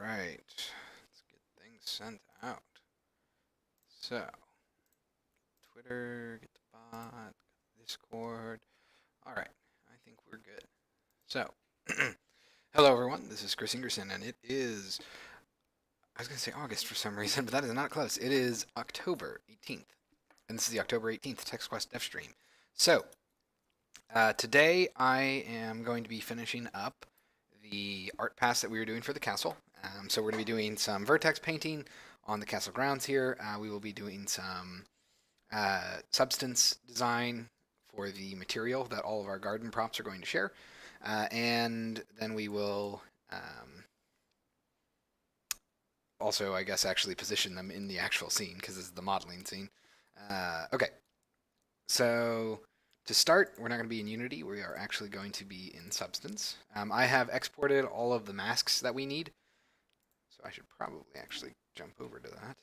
right, let's get things sent out. So, Twitter, get the bot, Discord. All right, I think we're good. So, hello everyone. This is Chris Ingerson, and it is I was gonna say August for some reason, but that is not close. It is October 18th, and this is the October 18th TextQuest Devstream. So, today I am going to be finishing up the art pass that we were doing for the castle. So we're going to be doing some vertex painting on the castle grounds here. We will be doing some substance design for the material that all of our garden props are going to share. And then we will also, I guess, actually position them in the actual scene because this is the modeling scene. Okay, so to start, we're not going to be in Unity. We are actually going to be in Substance. I have exported all of the masks that we need, so I should probably actually jump over to that.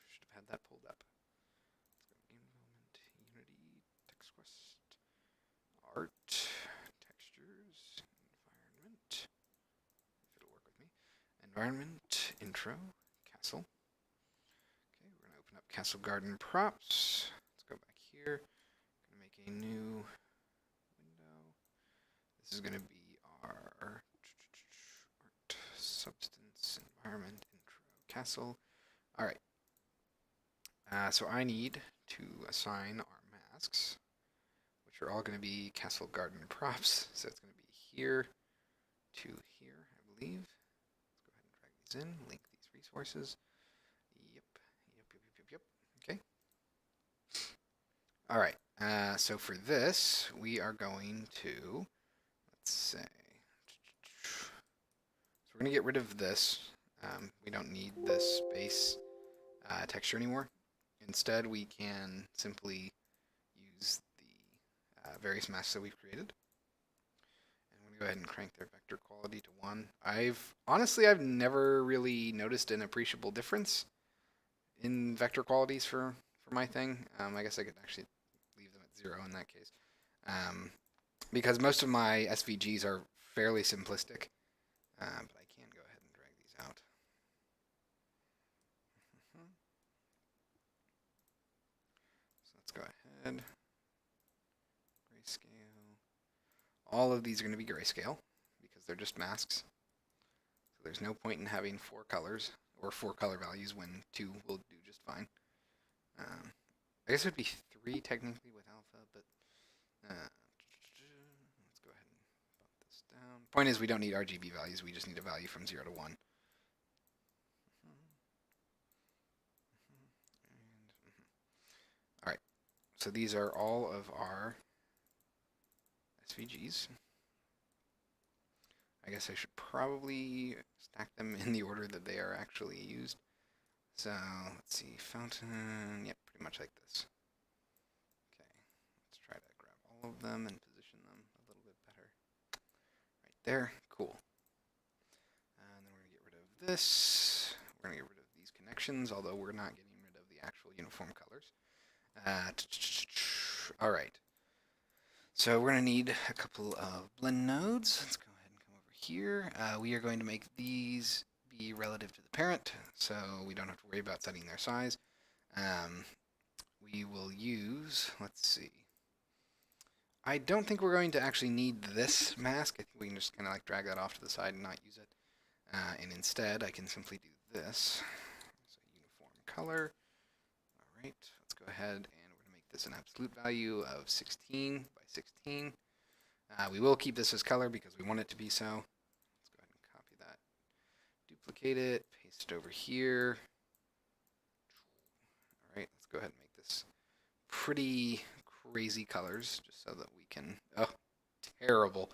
Should have had that pulled up. Game development, Unity, TextQuest, art, textures, environment. If it'll work with me. Environment, intro, castle. Okay, we're going to open up Castle Garden Props. Let's go back here. Going to make a new window. This is going to be our art, substance, environment, intro, castle. All right. So I need to assign our masks, which are all going to be Castle Garden Props. So it's going to be here to here, I believe. Let's go ahead and drag these in, link these resources. Yep. Okay. All right. So for this, we are going to, let's say, so we're going to get rid of this. We don't need this base texture anymore. Instead, we can simply use the various masks that we've created. And I'm going to go ahead and crank their vector quality to 1. I've never really noticed an appreciable difference in vector qualities for my thing. I guess I could actually leave them at 0 in that case. Because most of my SVGs are fairly simplistic. But I can go ahead and drag these out. So let's go ahead. Grayscale. All of these are going to be grayscale because they're just masks. So there's no point in having 4 colors or 4 color values when 2 will do just fine. I guess it would be 3 technically with alpha, but let's go ahead and bump this down. Point is, we don't need RGB values. We just need a value from 0 to 1. All right. So these are all of our SVGs. I guess I should probably stack them in the order that they are actually used. So let's see, fountain, yep, pretty much like this. Okay, let's try to grab all of them and position them a little bit better. Right there, cool. And then we're gonna get rid of this. We're gonna get rid of these connections, although we're not getting rid of the actual uniform colors. All right. So we're gonna need a couple of blend nodes. Let's go ahead and come over here. We are going to make these be relative to the parent, so we don't have to worry about setting their size. We will use, let's see. I don't think we're going to actually need this mask. I think we can just kind of like drag that off to the side and not use it. And instead, I can simply do this. So uniform color. All right, let's go ahead and we're going to make this an absolute value of 16 by 16. We will keep this as color because we want it to be so. Let's go ahead and copy that. Duplicate it, paste it over here. All right, let's go ahead and make this pretty crazy colors just so that we can, oh, terrible.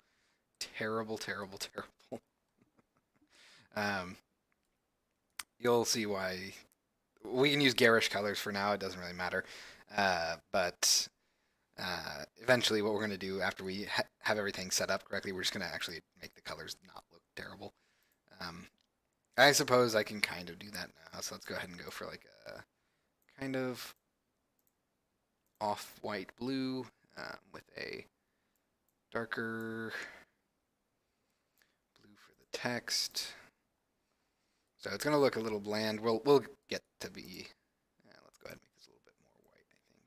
You'll see why. We can use garish colors for now, it doesn't really matter. But eventually what we're going to do after we have everything set up correctly, we're just going to actually make the colors not look terrible. I suppose I can kind of do that now, so let's go ahead and go for like a kind of off-white blue with a darker blue for the text. So it's gonna look a little bland. We'll get to be. Let's go ahead and make this a little bit more white. I think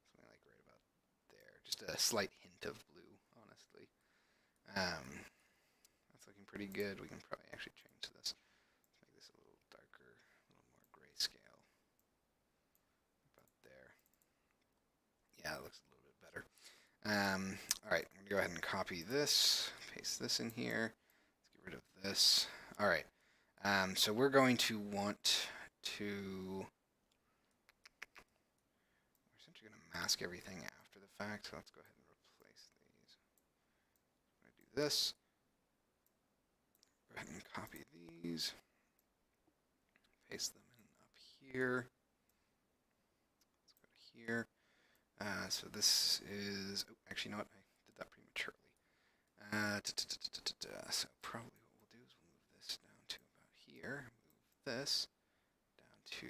something like right about there. Just a slight hint of blue, honestly. That's looking pretty good. We can probably actually change this. Let's make this a little darker, a little more grayscale. About there. Yeah, it looks a little bit better. All right, I'm gonna go ahead and copy this, paste this in here. Let's get rid of this. All right. So we're going to want to. We're essentially going to mask everything after the fact. So let's go ahead and replace these. I'm going to do this. Go ahead and copy these. Paste them in up here. Let's go to here. So this is. Oh, actually, you know what? I did that prematurely. So probably what we'll do is we'll move this down to about here. Move this down to,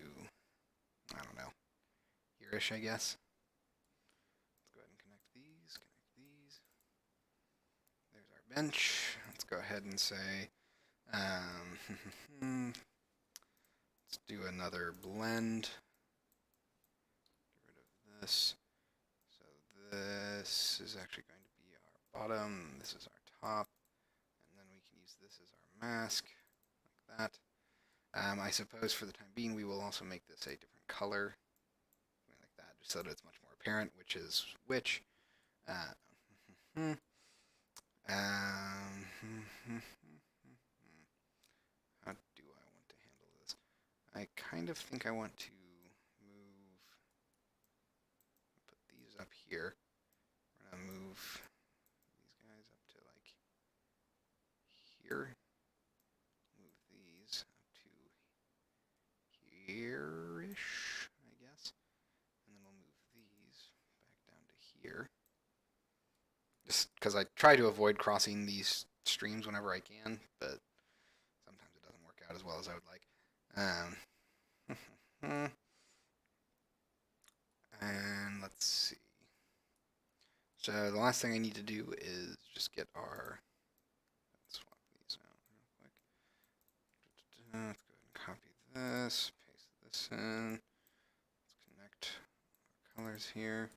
I don't know, here-ish, I guess. Let's go ahead and connect these. There's our bench. Let's go ahead and say, let's do another blend. Get rid of this. So this is actually going to be our bottom. This is our top. And then we can use this as our mask, like that. I suppose for the time being, we will also make this a different color, something like that, just so that it's much more apparent which is which. How do I want to handle this? I kind of think I want to put these up here. We're going to move these guys up to like here. Move these up to here-ish, I guess. And then we'll move these back down to here. Just because I try to avoid crossing these streams whenever I can, but sometimes it doesn't work out as well as I would like. And let's see. So the last thing I need to do is just get our. Let's swap these out real quick. Let's go ahead and copy this, paste this in. Let's connect our colors here.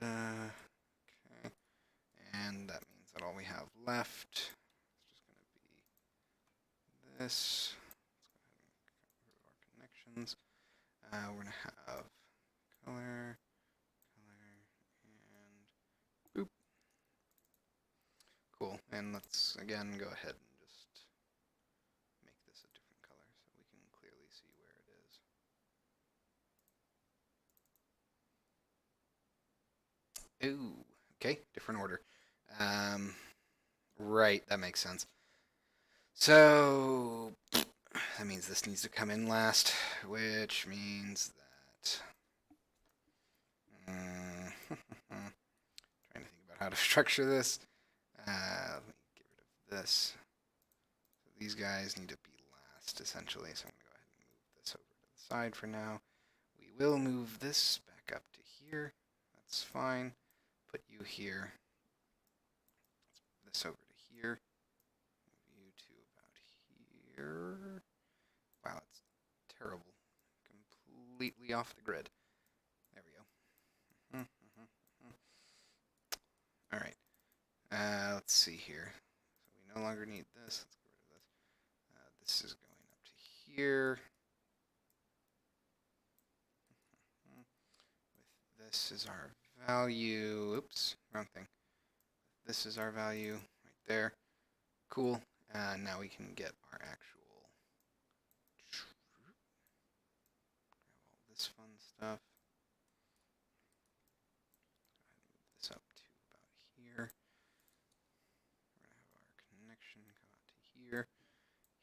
Okay. And that means that all we have left is just going to be this. Let's go ahead and get rid of our connections. We're going to have color, and boop. Cool. And let's again go ahead and just make this a different color so we can clearly see where it is. Ooh, okay, different order. Right, that makes sense. So that means this needs to come in last, which means that trying to think about how to structure this. Let me get rid of this. So these guys need to be last, essentially. So I'm going to go ahead and move this over to the side for now. We will move this back up to here. That's fine. Put you here. Let's move this over to here. Move you to about here. Wow, it's terrible. Completely off the grid. There we go. All right. Let's see here. So we no longer need this. Let's get rid of this. This is going up to here. With this is our value. Oops, wrong thing. This is our value right there. Cool. Now we can get our actual. Grab all this fun stuff. Move this up to about here. We're going to have our connection come out to here,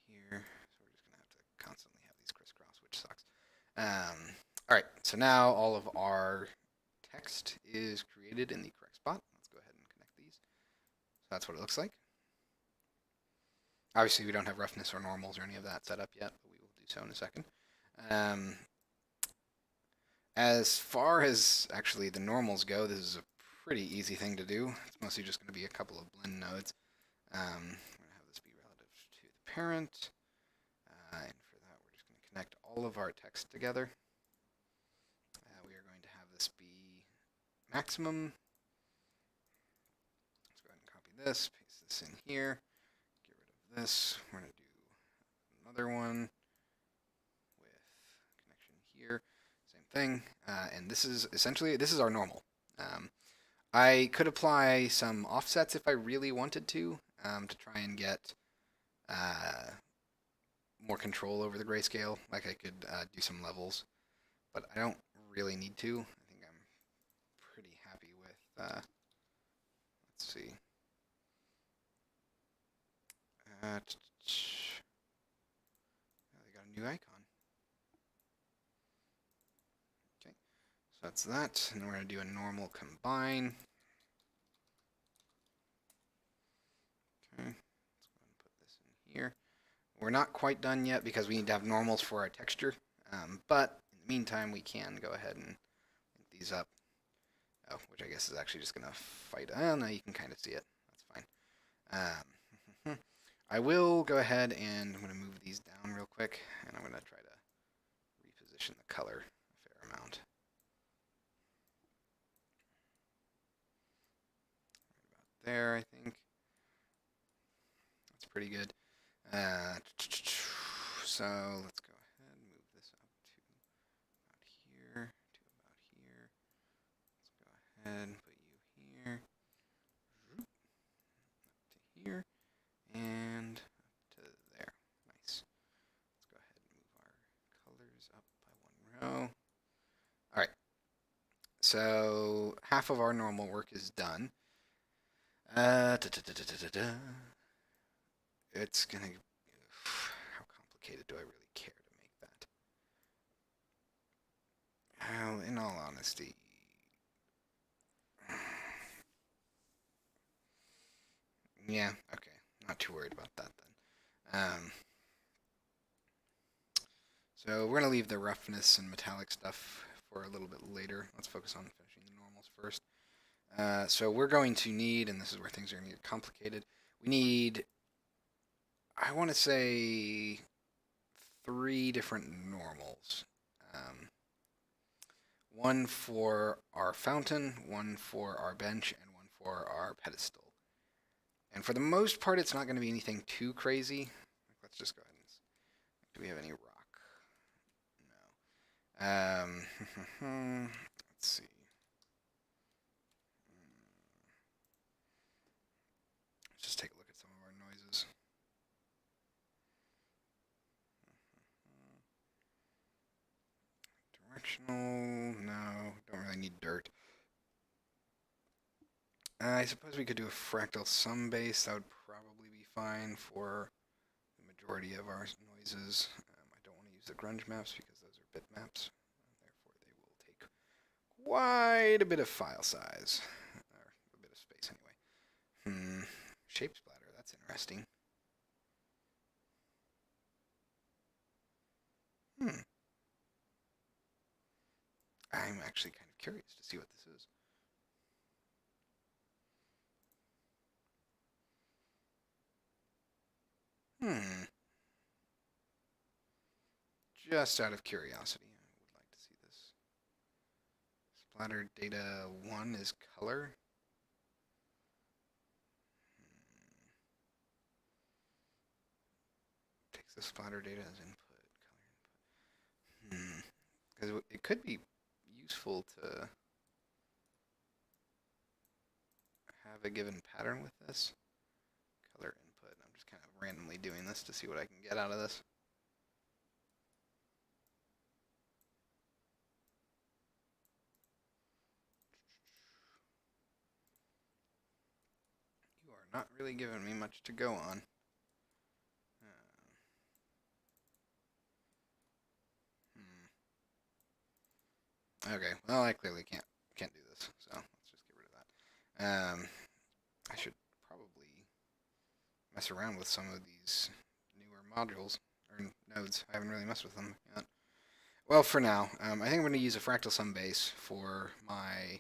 here. So we're just going to have to constantly have these crisscross, which sucks. All right, so now all of our text is created in the correct spot. Let's go ahead and connect these. So that's what it looks like. Obviously, we don't have roughness or normals or any of that set up yet, but we will do so in a second. As far as actually the normals go, this is a pretty easy thing to do. It's mostly just going to be a couple of blend nodes. We're going to have this be relative to the parent. And for that, we're just going to connect all of our text together. We are going to have this be maximum. Let's go ahead and copy this, paste this in here, get rid of this. We're going to do another one with connection here, same thing. And this is essentially, this is our normal. I could apply some offsets if I really wanted to try and get more control over the grayscale. Like I could do some levels, but I don't really need to. I think I'm pretty happy with, let's see. They got a new icon. Okay, so that's that, and then we're going to do a normal combine. Okay, let's go ahead and put this in here. We're not quite done yet because we need to have normals for our texture, but in the meantime we can go ahead and link these up. Oh, which I guess is actually just going to fight. Oh, no, you can kind of see it. That's fine. I will go ahead and I'm going to move these down real quick, and I'm going to try to reposition the color a fair amount. Right about there, I think. That's pretty good. So let's go ahead and move this up to about here, to about here. Let's go ahead and put you here, up to here, and up to there. Nice. Let's go ahead and move our colors up by one row. All right. So half of our normal work is done. It's gonna. How complicated do I really care to make that? Well, in all honesty, yeah, okay, not too worried about that then. So we're gonna leave the roughness and metallic stuff for a little bit later. Let's focus on finishing the normals first. So we're going to need, and this is where things are gonna get complicated. We need, I want to say, 3 different normals. One for our fountain, one for our bench, and one for our pedestal. And for the most part, it's not going to be anything too crazy. Let's just go ahead and... Do we have any rock? No. Let's see. Let's just take a look at some of our noises. Directional, no, don't really need dirt. I suppose we could do a fractal sum base. That would probably be fine for the majority of our noises. I don't want to use the grunge maps because those are bitmaps, and therefore they will take quite a bit of file size, or a bit of space anyway. Shape splatter, that's interesting. I'm actually kind of curious to see what this is. Just out of curiosity, I would like to see this. Splatter data 1 is color. Takes the splatter data as input, color input. Because it could be useful to have a given pattern with this. Color input. I'm just kind of randomly doing this to see what I can get out of this. You are not really giving me much to go on. Okay, well I clearly can't do this, so let's just get rid of that. I should probably mess around with some of these newer modules, or nodes. I haven't really messed with them yet. Well, for now, I think I'm going to use a fractal sum base for my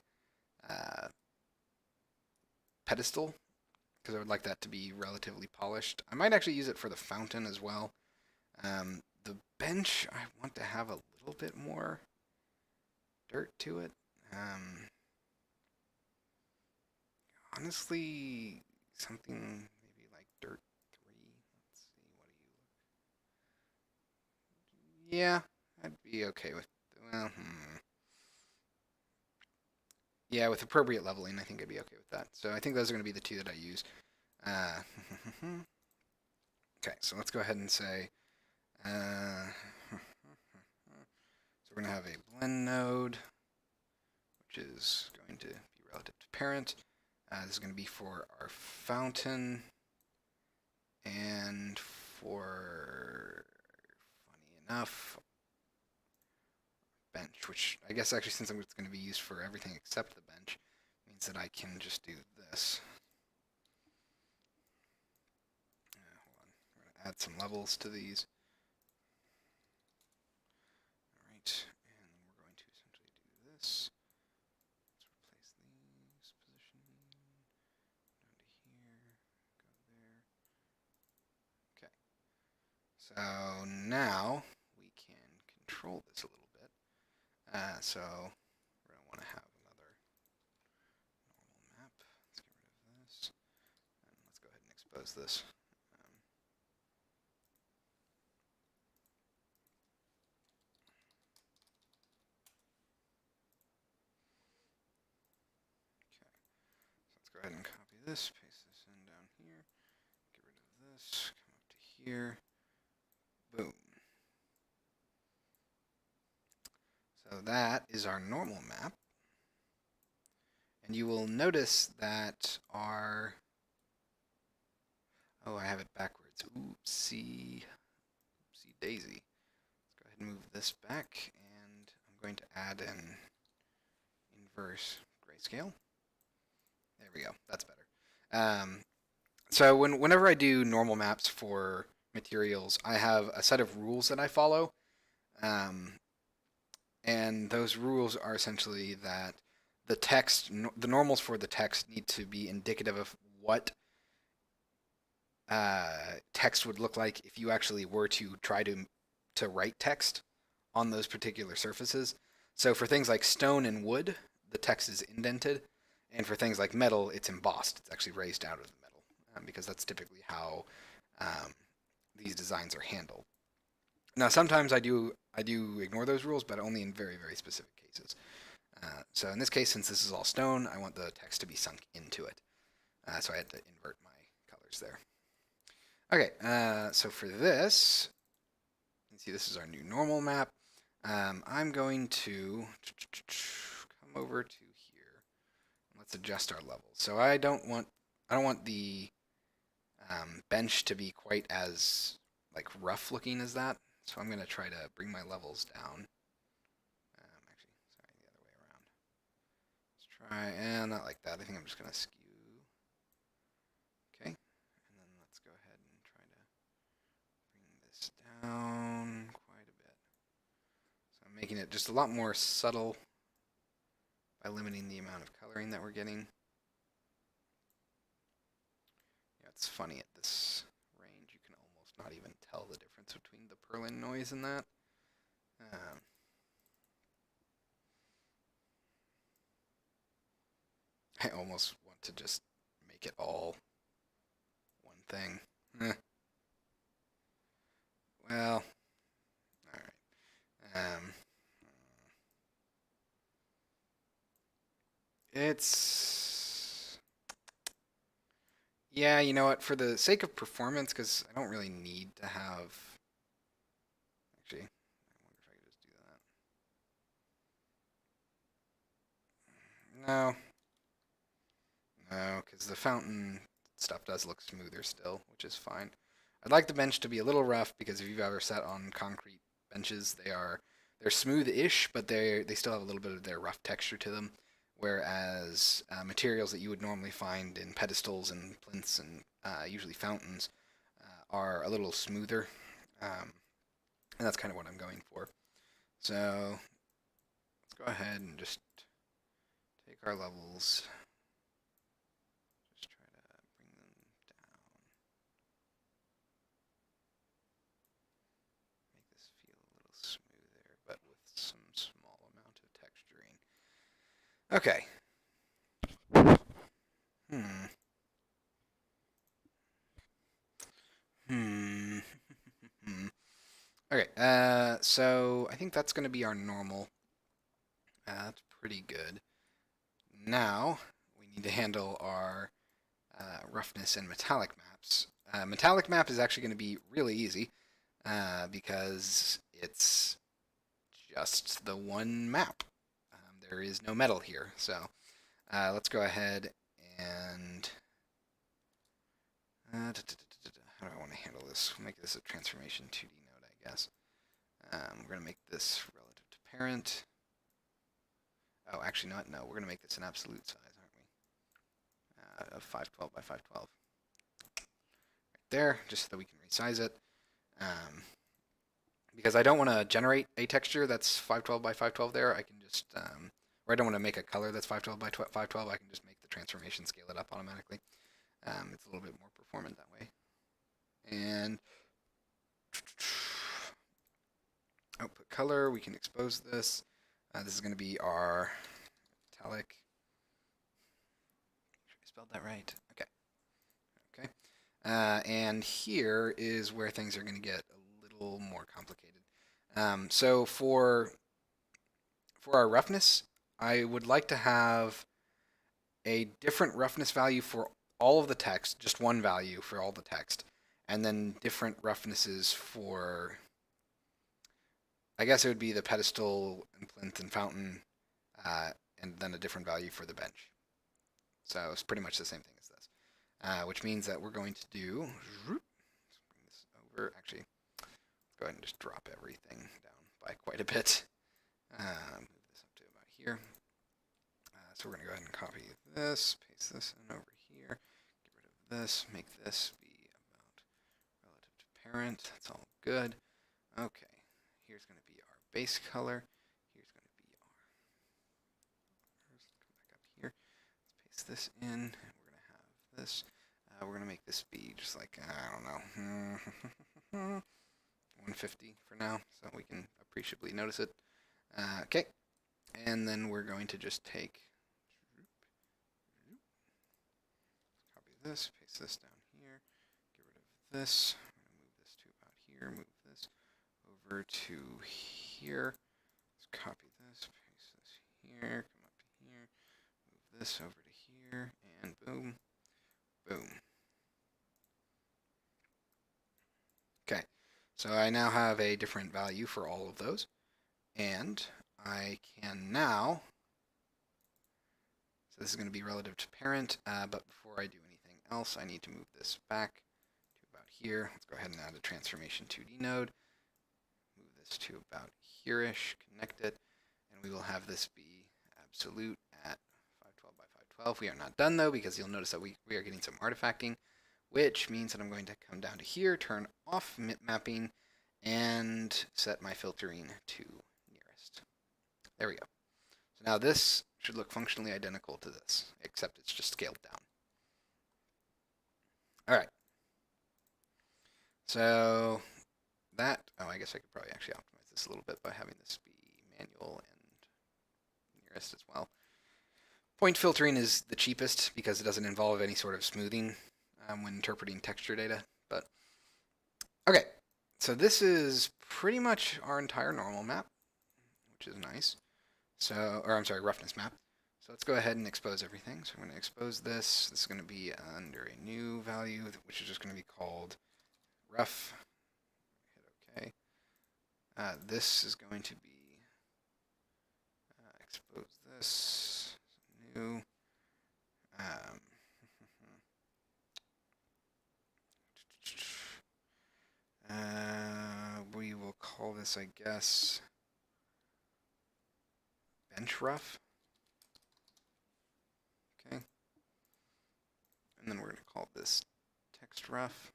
pedestal, because I would like that to be relatively polished. I might actually use it for the fountain as well. The bench, I want to have a little bit more dirt to it. Honestly, something maybe like dirt 3. Let's see, what do you... Yeah, I'd be okay with... Well, yeah, with appropriate leveling, I think I'd be okay with that. So I think those are going to be the two that I use. Uh, okay, so let's go ahead and say... so we're going to have a blend node, which is going to be relative to parent. This is going to be for our fountain and for, funny enough, bench, which I guess actually since it's going to be used for everything except the bench, means that I can just do this. Hold on, we're going to add some levels to these. All right, and we're going to essentially do this. Let's replace these, position down to here, go there. Okay, so now we can control this a little bit. So we're going to want to have another normal map. Let's get rid of this. And let's go ahead and expose this. Okay, so let's go ahead and copy this, paste this in down here, get rid of this, come up to here, boom. So that is our normal map. And you will notice that our... Oh, I have it backwards. Oopsie. Oopsie daisy. Let's go ahead and move this back, and I'm going to add an inverse grayscale. There we go. That's better. So whenever I do normal maps for materials, I have a set of rules that I follow. And those rules are essentially that the text, the normals for the text need to be indicative of what text would look like if you actually were to try to write text on those particular surfaces. So for things like stone and wood, the text is indented, and for things like metal, it's embossed. It's actually raised out of the metal, because that's typically how these designs are handled. Now, sometimes I do ignore those rules, but only in very, very specific cases. So in this case, since this is all stone, I want the text to be sunk into it. So I had to invert my colors there. Okay, so for this, you can see this is our new normal map. I'm going to come over to here. Let's adjust our levels. So I don't want the bench to be quite as like rough looking as that. So I'm going to try to bring my levels down. Actually, sorry, the other way around. Let's try, and not like that. I think I'm just going to skew. Okay, and then let's go ahead and try to bring this down quite a bit. So I'm making it just a lot more subtle by limiting the amount of coloring that we're getting. Yeah, it's funny at this range, you can almost not even tell the difference between the purling noise and that. I almost want to just make it all one thing. Well, alright. It's... Yeah, you know what? For the sake of performance, because I don't really need to have... Actually, I wonder if I could just do that. No. No, because the fountain stuff does look smoother still, which is fine. I'd like the bench to be a little rough, because if you've ever sat on concrete benches, they're smooth-ish, but they still have a little bit of their rough texture to them. Whereas materials that you would normally find in pedestals and plinths and usually fountains are a little smoother. And that's kind of what I'm going for. So let's go ahead and just take our levels. Just try to bring them Okay. Hmm. Hmm. Hmm. Okay. So I think that's going to be our normal. That's pretty good. Now we need to handle our roughness and metallic maps. Metallic map is actually going to be really easy because it's just the one map. There is no metal here, so let's go ahead and how do I want to handle this? We'll make this a transformation 2D node, I guess. We're going to make this relative to parent. Oh, actually not. No, we're going to make this an absolute size, aren't we? Of 512 by 512. Right there, just so that we can resize it. Because I don't want to generate a texture that's 512 by 512 there, I can just, or I don't want to make a color that's 512 by 512, I can just make the transformation scale it up automatically. It's a little bit more performant that way. And output color, we can expose this. This is going to be our metallic. I spelled that right. Okay. Okay. And here is where things are going to get a little more complicated. So for our roughness, I would like to have a different roughness value for all of the text, just one value for all the text, and then different roughnesses for, I guess it would be the pedestal and plinth and fountain, uh, and then a different value for the bench. So it's pretty much the same thing as this, which means that we're going to do, let's bring this over, actually, let's go ahead and just drop everything down by quite a bit. Move this up to about here. So we're going to go ahead and copy this, paste this in over here, get rid of this, make this be about relative to parent. That's all good. Okay, here's going to be our base color. Here's going to be our, come back up here. Let's paste this in, and we're going to have this. We're going to make this be just like, I don't know, 150 for now, so we can appreciably notice it. Okay, and then we're going to just take, copy this, paste this down here, get rid of this. We're going to move this to about here, move this over to here. Let's copy this, paste this here, come up to here, move this over to here, and boom, boom. Okay, so I now have a different value for all of those, and I can now, so this is going to be relative to parent, but before I do anything else, I need to move this back to about here. Let's go ahead and add a transformation 2D node, move this to about here-ish, connect it, and we will have this be absolute at 512 by 512. We are not done though, because you'll notice that we are getting some artifacting, which means that I'm going to come down to here, turn off mapping, and set my filtering to nearest. There we go. So now this should look functionally identical to this, except it's just scaled down. All right. So that, oh, I guess I could probably actually optimize this a little bit by having this be manual and nearest as well. Point filtering is the cheapest because it doesn't involve any sort of smoothing when interpreting texture data. But okay, so this is pretty much our entire normal map, which is nice. So, or I'm sorry, roughness map. So let's go ahead and expose everything. So I'm going to expose this. This is going to be under a new value, which is just going to be called rough. Hit OK. This is going to be expose this new. We will call this, I guess, bench rough. Okay. And then we're going to call this text rough.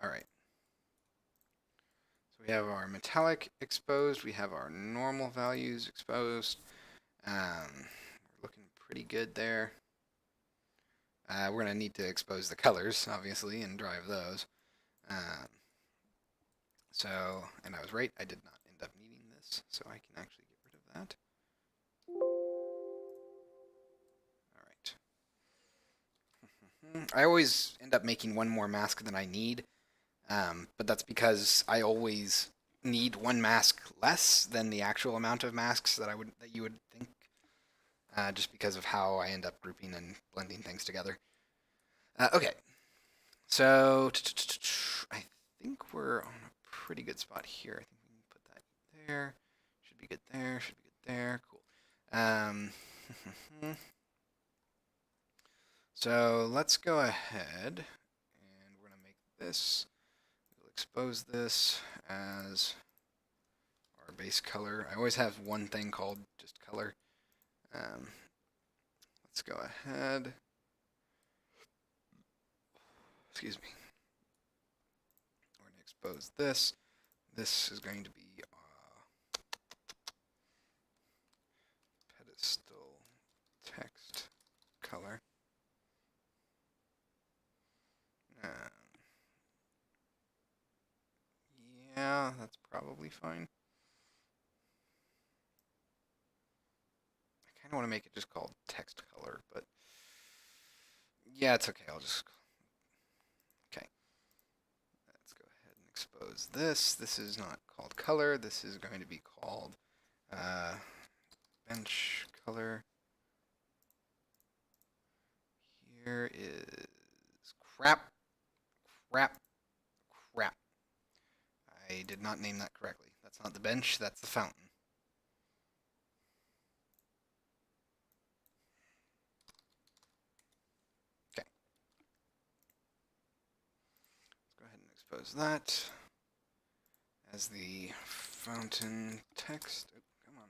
All right. So we have our metallic exposed. We have our normal values exposed. We're looking pretty good there. We're going to need to expose the colors, obviously, and drive those. So, and I was right, I did not end up this, so I can actually get rid of that. All right. I always end up making one more mask than I need, but that's because I always need one mask less than the actual amount of masks that you would think, just because of how I end up grouping and blending things together. Okay, so I think we're on a pretty good spot here. I think we can put that there. Should be good there. Should be good there. Cool. So let's go ahead and we're gonna make this. We'll expose this as our base color. I always have one thing called just color. Let's go ahead. Excuse me. We're going to expose this. This is going to be pedestal text color. Yeah, that's probably fine. I kind of want to make it just called text color, but yeah, it's okay. I'll just... Okay. Let's go ahead and expose this. This is not called color. This is going to be called bench color. Here is crap. I did not name that correctly. That's not the bench, that's the fountain. Okay. Let's go ahead and expose that as the fountain text. Oh, come on.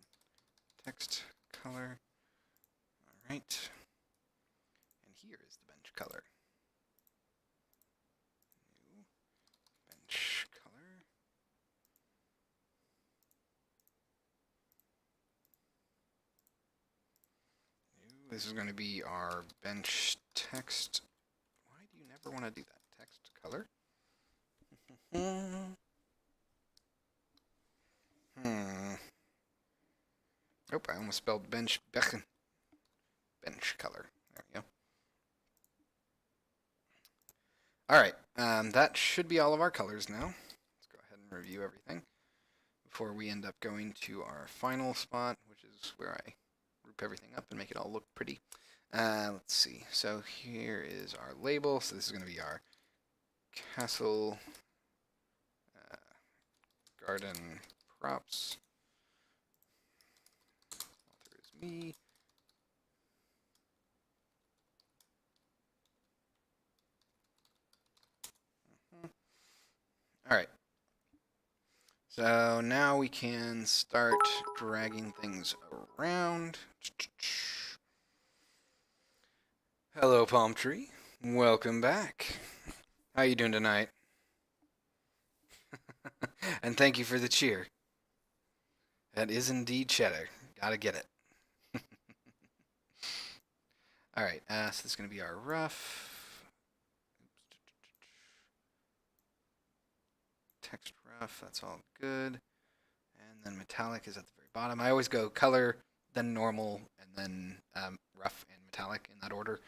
Text color. All right. And here is the bench color. New bench color. New. This is going to be our bench text. Why do you never want to do that? Text color. Oh, I almost spelled bench. Bench color. There we go. All right, that should be all of our colors now. Let's go ahead and review everything before we end up going to our final spot, which is where I group everything up and make it all look pretty. Let's see. So here is our label. So this is going to be our castle garden props. Author is me. All right. So now we can start dragging things around. Hello, palm tree. Welcome back. How you doing tonight? And thank you for the cheer. That is indeed cheddar. Gotta get it. All right, so this is gonna be our rough. Text rough, that's all good. And then metallic is at the very bottom. I always go color, then normal, and then rough and metallic in that order.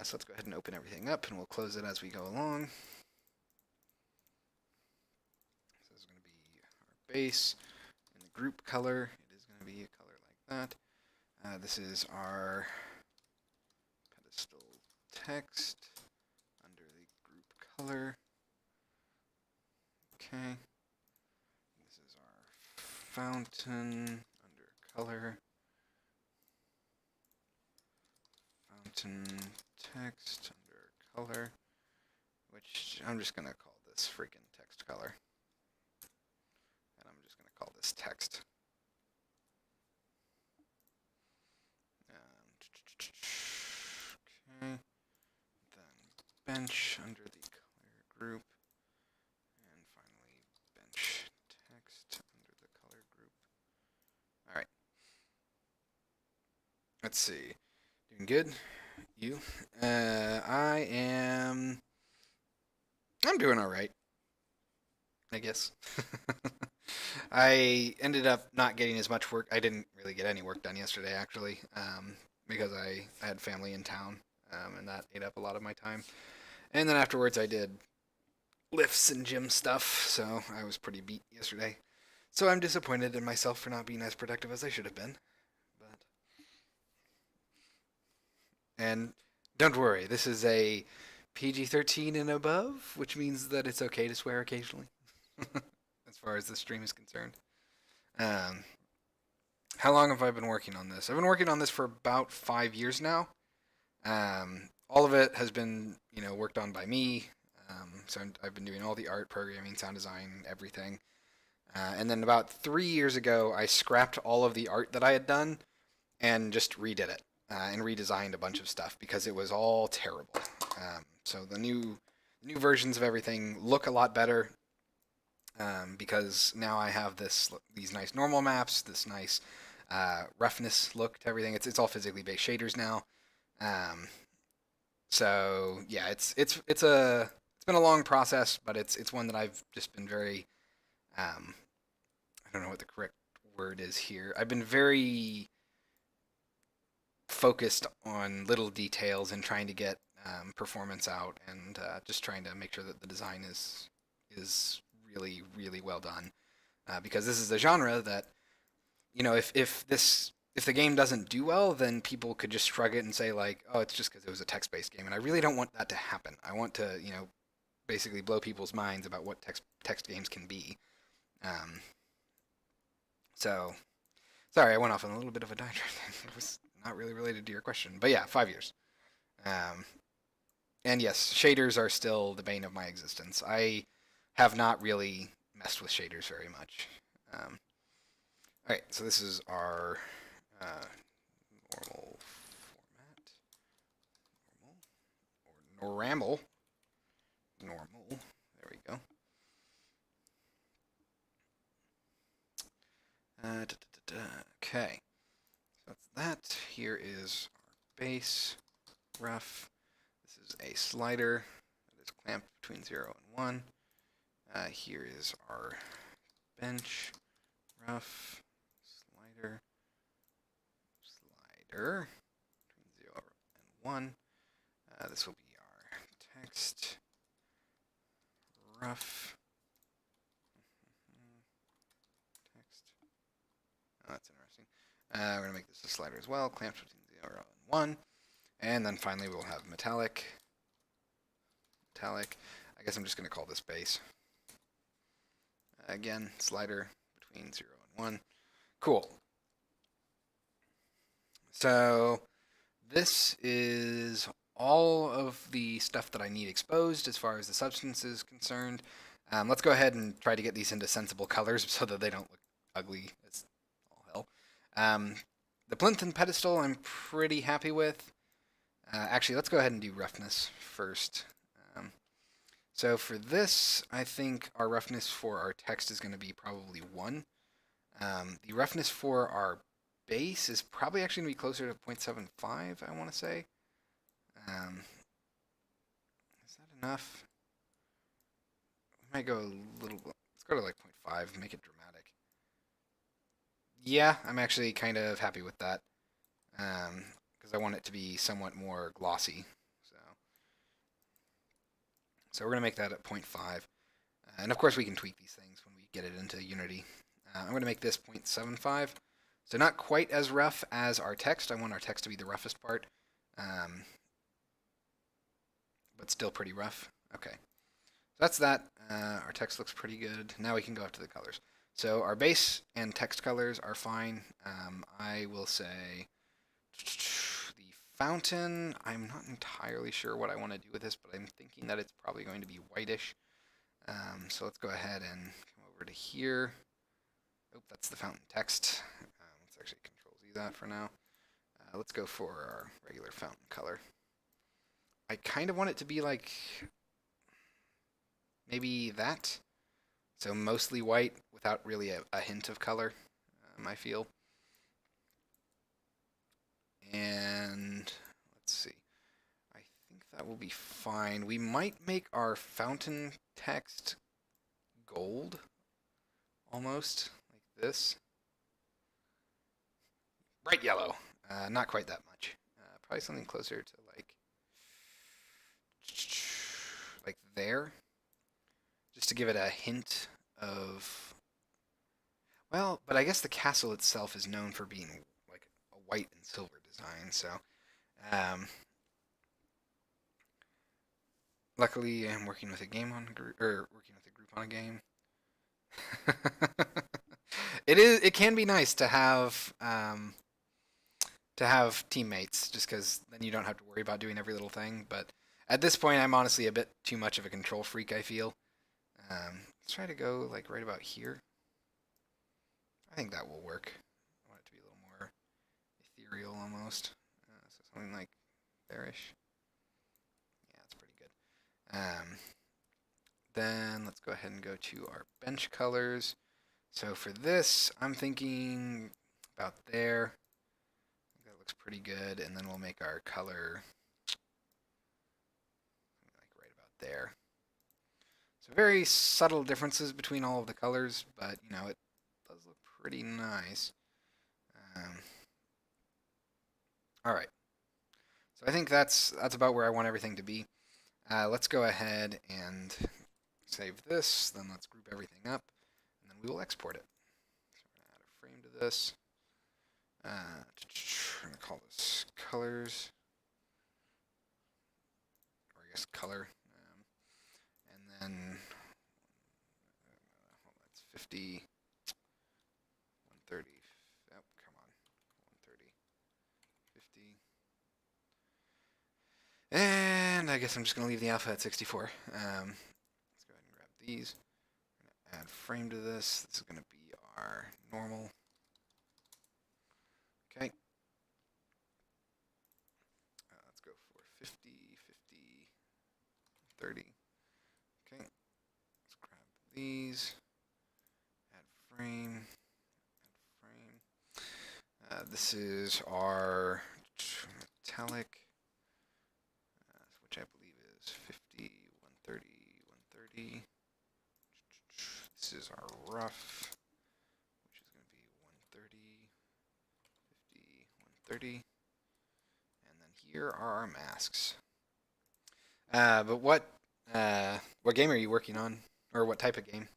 So let's go ahead and open everything up, and we'll close it as we go along. So this is going to be our base. In the group color, it is going to be a color like that. This is our pedestal text under the group color. Okay. This is our fountain under color. Fountain text under color, which I'm just going to call this freaking text color. And I'm just going to call this text. Okay. Then bench under the color group. And finally bench text under the color group. All right. Let's see. Doing good? You? I'm doing all right, I guess. I ended up not getting as much work. I didn't really get any work done yesterday, actually, because I had family in town, and that ate up a lot of my time. And then afterwards, I did lifts and gym stuff, so I was pretty beat yesterday. So I'm disappointed in myself for not being as productive as I should have been. But and don't worry, this is a PG-13 and above, which means that it's okay to swear occasionally, as far as the stream is concerned. Um, how long have I been working on this? I've been working on this for about 5 years now. All of it has been, worked on by me. So I've been doing all the art, programming, sound design, everything. And then about 3 years ago, I scrapped all of the art that I had done and just redid it and redesigned a bunch of stuff because it was all terrible. So the new versions of everything look a lot better because now I have these nice normal maps, this nice roughness look to everything. It's all physically based shaders now. Um, so yeah, it's been a long process, but it's one that I've just been very I don't know what the correct word is here. I've been very focused on little details and trying to get performance out, and just trying to make sure that the design is really really well done. Because this is a genre that if the game doesn't do well, then people could just shrug it and say like, oh, it's just because it was a text-based game, and I really don't want that to happen. I want to basically blow people's minds about what text games can be. Um, so sorry, I went off on a little bit of a diatribe. It was not really related to your question, but yeah, 5 years. Um, and yes, shaders are still the bane of my existence. I have not really messed with shaders very much. All right, so this is our normal format, normal or normal. There we go. Okay, so that's that. Here is our base, rough. This is a slider that is clamped between 0 and 1. Here is our bench, rough, slider, slider, between 0 and 1. This will be our text, rough, text. Oh, that's interesting. We're going to make this a slider as well, clamped between 0 and 1. And then finally we'll have metallic. Metallic. I guess I'm just going to call this base. Again, slider between 0 and 1. Cool. So this is all of the stuff that I need exposed as far as the substance is concerned. Let's go ahead and try to get these into sensible colors so that they don't look ugly as all hell. The plinth and pedestal I'm pretty happy with. Actually, let's go ahead and do roughness first. So for this, I think our roughness for our text is going to be probably 1. The roughness for our base is probably actually going to be closer to 0.75, I want to say. Is that enough? We might go a little, let's go to like 0.5, make it dramatic. Yeah, I'm actually kind of happy with that. Because I want it to be somewhat more glossy. So we're going to make that at 0.5. And of course we can tweak these things when we get it into Unity. I'm going to make this 0.75. So not quite as rough as our text. I want our text to be the roughest part. But still pretty rough. Okay. So that's that. Our text looks pretty good. Now we can go up to the colors. So our base and text colors are fine. I will say the fountain, I'm not entirely sure what I want to do with this, but I'm thinking that it's probably going to be whitish. So let's go ahead and come over to here. Oh, that's the fountain text. Let's actually Control-Z that for now. Let's go for our regular fountain color. I kind of want it to be like maybe that. So mostly white without really a hint of color, I feel. And let's see. I think that will be fine. We might make our fountain text gold. almost like this. Bright yellow. Not quite that much. Probably something closer to like there, just to give it a hint of. Well, but I guess the castle itself is known for being like a white and silver design. So, um, luckily, I'm working with a game on or working with a group on a game. It is. It can be nice to have teammates, just because then you don't have to worry about doing every little thing. But at this point, I'm honestly a bit too much of a control freak, I feel. Let's try to go like right about here. I think that will work. I want it to be a little more ethereal almost. So something like bearish. Yeah, that's pretty good. Then let's go ahead and go to our bench colors. So for this, I'm thinking about there. That looks pretty good. And then we'll make our color like right about there. So very subtle differences between all of the colors, but you know, it does look pretty nice. All right. So I think that's about where I want everything to be. Let's go ahead and save this. Then let's group everything up, and then we will export it. So we're gonna add a frame to this. I'm gonna call this colors, or I guess color, and then that's 50, 130. Oh, come on, 130, 50. And I guess I'm just going to leave the alpha at 64. Let's go ahead and grab these. We're going to add frame to this. This is going to be our normal. Okay. Let's go for 50, 50, 30. Okay. Let's grab these. Add frame. Add frame. This is our metallic, which I believe is 50, 130, 130. This is our rough, which is going to be 130, 50, 130. And then here are our masks. But what game are you working on? Or what type of game?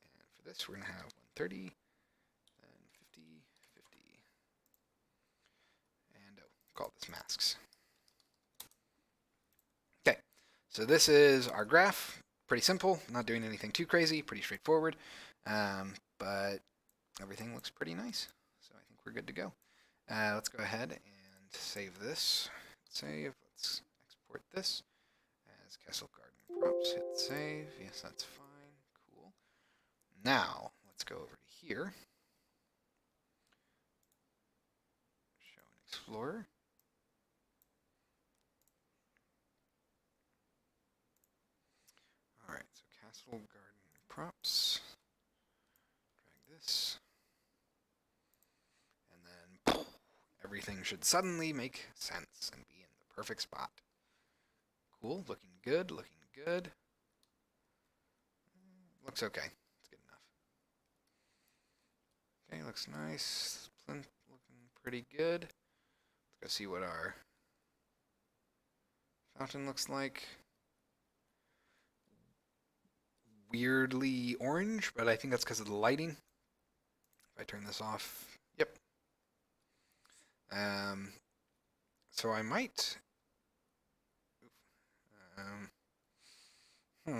And for this, we're going to have 130, then 50, 50. And call this masks. Okay, so this is our graph. Pretty simple, not doing anything too crazy, pretty straightforward. But everything looks pretty nice. So I think we're good to go. Let's go ahead and save this. Save. Let's export this as Castle Garden Props. Hit save. Yes, that's fine. Cool. Now, let's go over to here. Show and Explorer. Alright, so Castle Garden Props. Drag this. And then everything should suddenly make sense and be in the perfect spot. Cool, looking good, looking good. Looks okay, it's good enough. Okay, looks nice. Plinth looking pretty good. Let's go see what our fountain looks like. Weirdly orange, but I think that's because of the lighting. If I turn this off, yep. So I might. It's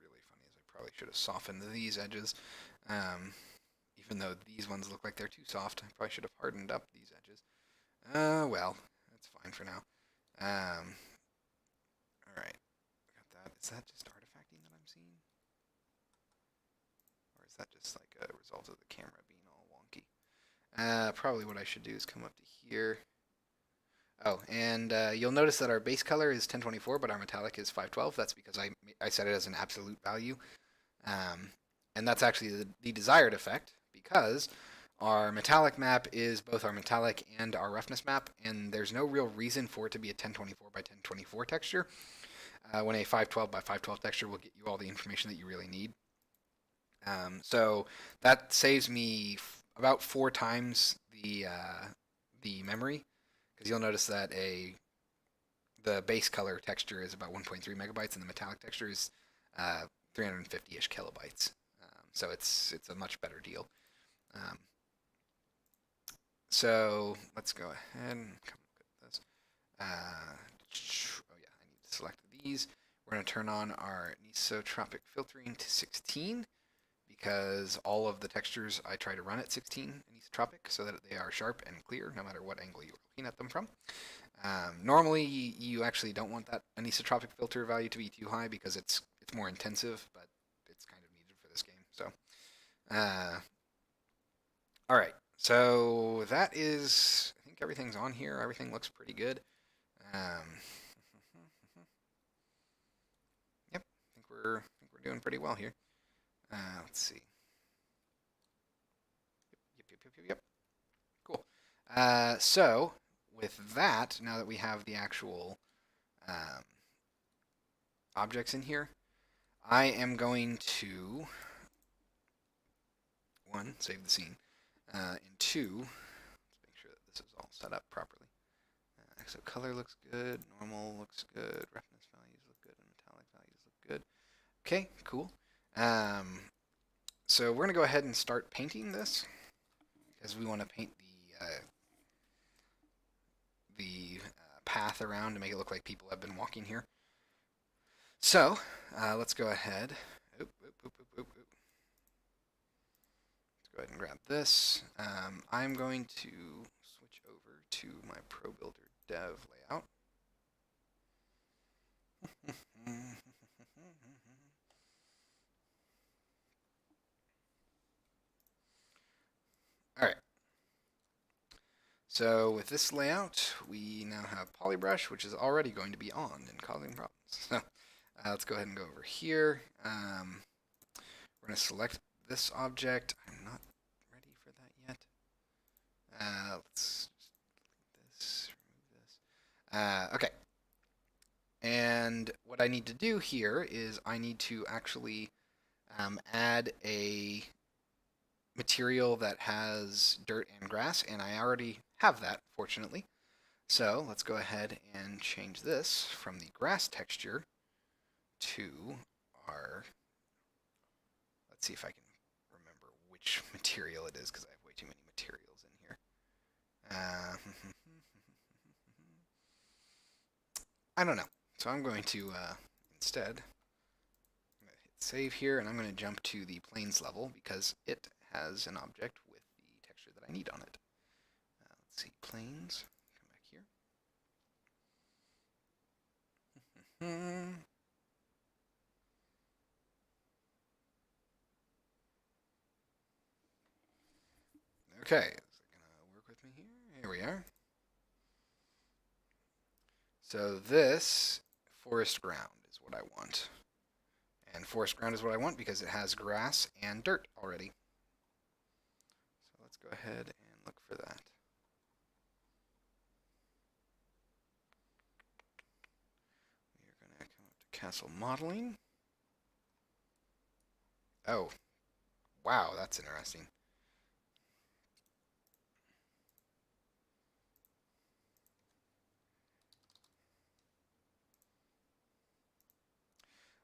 really funny, as I probably should have softened these edges. Even though these ones look like they're too soft, I probably should have hardened up these edges. Well, that's fine for now. Alright. Got that. Is that just artifacting that I'm seeing? Or is that just like a result of the camera being all wonky? Probably what I should do is come up to here. Oh, and you'll notice that our base color is 1024, but our metallic is 512. That's because I set it as an absolute value. And that's actually the desired effect, because Our metallic map is both our metallic and our roughness map, and there's no real reason for it to be a 1024 by 1024 texture, when a 512 by 512 texture will get you all the information that you really need. So that saves me about 4 times the memory, because you'll notice that the base color texture is about 1.3 megabytes, and the metallic texture is 350-ish kilobytes. So it's a much better deal. So let's go ahead and come look at this. Oh yeah, I need to select these. We're going to turn on our anisotropic filtering to 16, because all of the textures I try to run at 16 anisotropic so that they are sharp and clear no matter what angle you're looking at them from. Normally, you actually don't want that anisotropic filter value to be too high because it's more intensive, but it's kind of needed for this game. So, all right. So that is, I think everything's on here. Everything looks pretty good. Yep, I think we're doing pretty well here. Let's see. Yep. Cool. So with that, now that we have the actual objects in here, I am going to, 1, save the scene, and 2, let's make sure that this is all set up properly. So color looks good, normal looks good, roughness values look good, and metallic values look good. Okay, cool. So we're going to go ahead and start painting this, because we want to paint the path around to make it look like people have been walking here. So let's go ahead. Let's go ahead and grab this. I'm going to switch over to my Pro Builder Dev layout. All right. So with this layout, we now have Polybrush, which is already going to be on and causing problems. So let's go ahead and go over here. We're going to select this object. I'm not ready for that yet. Let's just delete this, remove this. Okay. And what I need to do here is I need to actually add a material that has dirt and grass, and I already have that, fortunately. So let's go ahead and change this from the grass texture to our, let's see if I can remember which material it is, because I have way too many materials in here. I don't know. So I'm going to instead, I'm going to hit save here, and I'm going to jump to the planes level because it has an object with the texture that I need on it. Let's see, planes, come back here. Okay, is it gonna work with me here? Here we are. So this forest ground is what I want. And forest ground is what I want because it has grass and dirt already. So let's go ahead and look for that. We are going to come up to castle modeling. Oh, wow, that's interesting.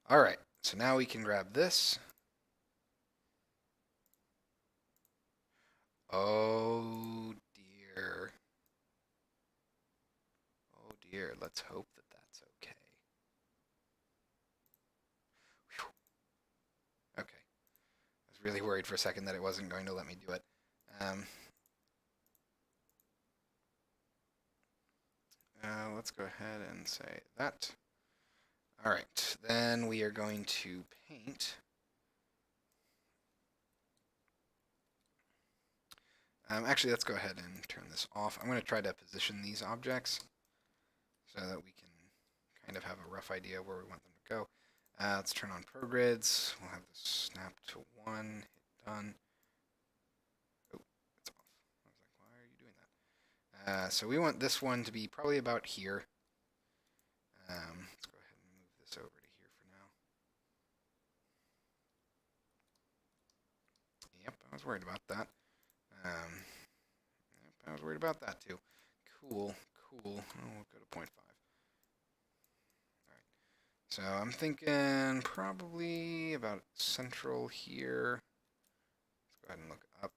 All right, so now we can grab this. Oh dear. Oh dear, let's hope that that's okay. Whew. Okay. I was really worried for a second that it wasn't going to let me do it. Let's go ahead and say that. All right, then we are going to paint. Actually, let's go ahead and turn this off. I'm going to try to position these objects so that we can kind of have a rough idea where we want them to go. Let's turn on ProGrids. We'll have this snap to 1, hit done. Oh, it's So we want this one to be probably about here. Let's go ahead and move this over to here for now. Yep, I was worried about that. Yep, I was worried about that too. Cool, cool. Oh, we'll go to 0.5. Alright, so I'm thinking probably about central here. Let's go ahead and look up.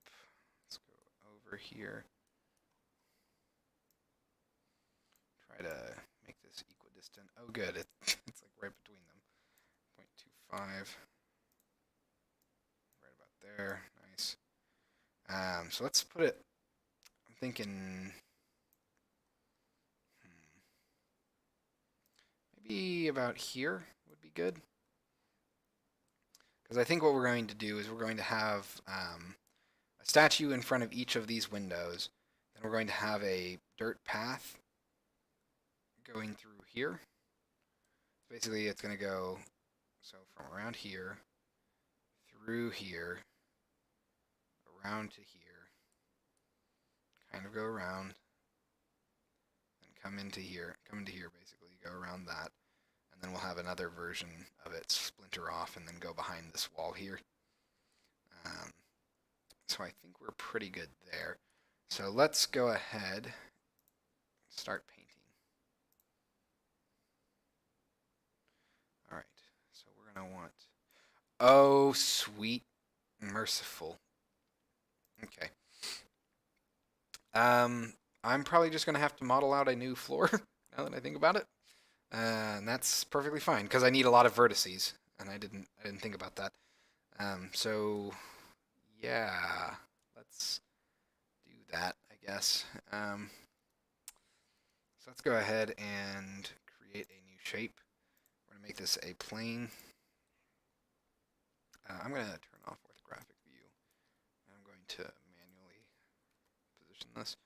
Let's go over here. Try to make this equidistant. Oh, good. It's like right between them. 0.25. Right about there. Nice. So let's put it. I'm thinking. Maybe about here would be good. Because I think what we're going to do is we're going to have a statue in front of each of these windows. Then we're going to have a dirt path going through here. Basically, it's going to go from around here, through here, around to here, kind of go around, and come into here basically, go around that, and then we'll have another version of it splinter off and then go behind this wall here. So I think we're pretty good there. So let's go ahead and start painting. All right, so we're going to want, oh, sweet, merciful. Okay. I'm probably just going to have to model out a new floor now that I think about it. And that's perfectly fine because I need a lot of vertices, and I didn't think about that. So yeah, let's do that, I guess. So let's go ahead and create a new shape. We're going to make this a plane. I'm going to turn off orthographic view. I'm going to manually position this.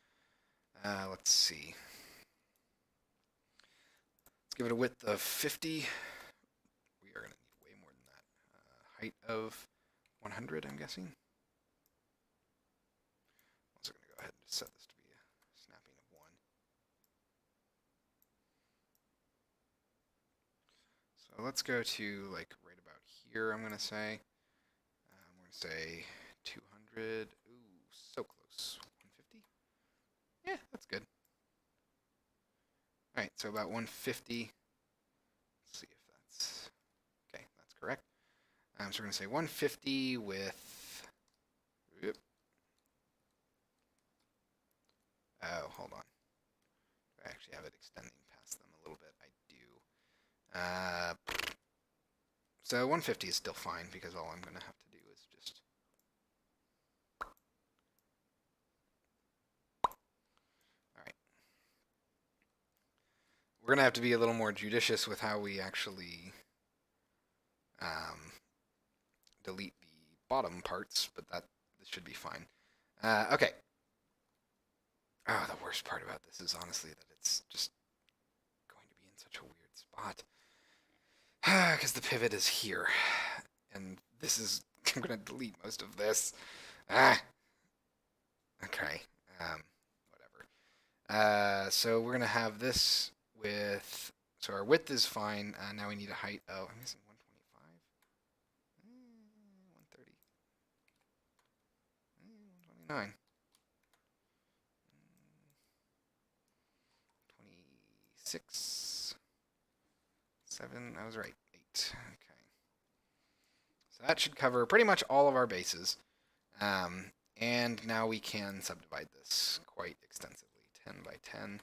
Let's see. Let's give it a width of 50. We are going to need way more than that. Height of 100, I'm guessing. I'm also going to go ahead and just set this to be a snapping of 1. So let's go to like right about here, I'm going to say. We're going to say 200. Ooh, so close. 150? Yeah, that's good. All right, so about 150. Let's see if that's okay. That's correct. So we're going to say 150 with. Oops. Oh, hold on. Do I actually have it extending past them a little bit? I do. So 150 is still fine because all I'm going to have to do is just. All right. We're going to have to be a little more judicious with how we actually delete the bottom parts, but this should be fine. Okay. Oh, the worst part about this is honestly that it's just going to be in such a weird spot. Because the pivot is here. And this is, I'm going to delete most of this. Okay. Whatever. So we're going to have this with, so our width is fine. Now we need a height of, I'm missing 125. 130. 129. 26. 7, I was right. 8. Okay. So that should cover pretty much all of our bases. And now we can subdivide this quite extensively. 10 by 10.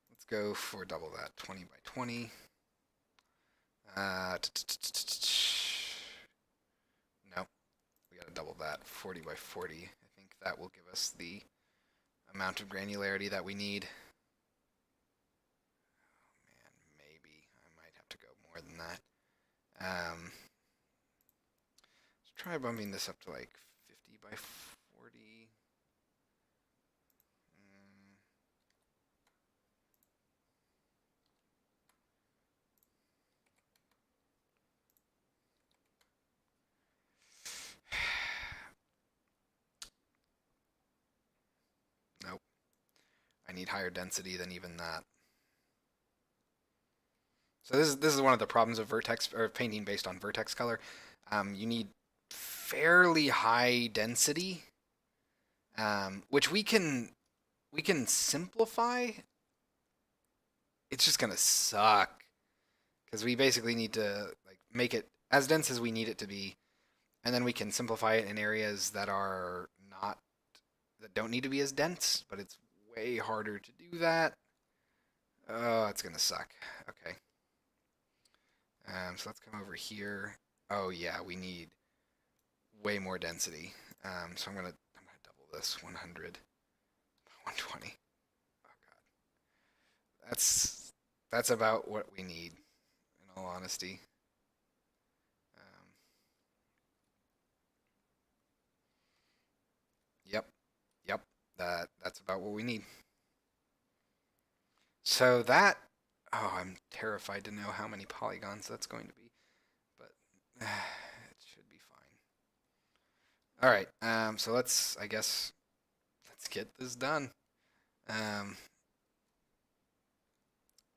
Let's go for double that. 20 by 20. No, we gotta double that. 40 by 40. I think that will give us the amount of granularity that we need. Oh man, maybe I might have to go more than that. Let's try bumping this up to like 50 by 40. higher density than even that. So this is one of the problems of vertex or painting based on vertex color. You need fairly high density, which we can simplify. It's just gonna suck because we basically need to like make it as dense as we need it to be, and then we can simplify it in areas that are not that don't need to be as dense. But it's way harder to do that. Oh, it's gonna suck. Okay. So let's come over here. Oh yeah, we need way more density. So I'm gonna double this 100, 120. Oh god, that's about what we need in all honesty. Yep, yep, that's about what we need. So that, oh, I'm terrified to know how many polygons that's going to be, but it should be fine. All right, so I guess, let's get this done.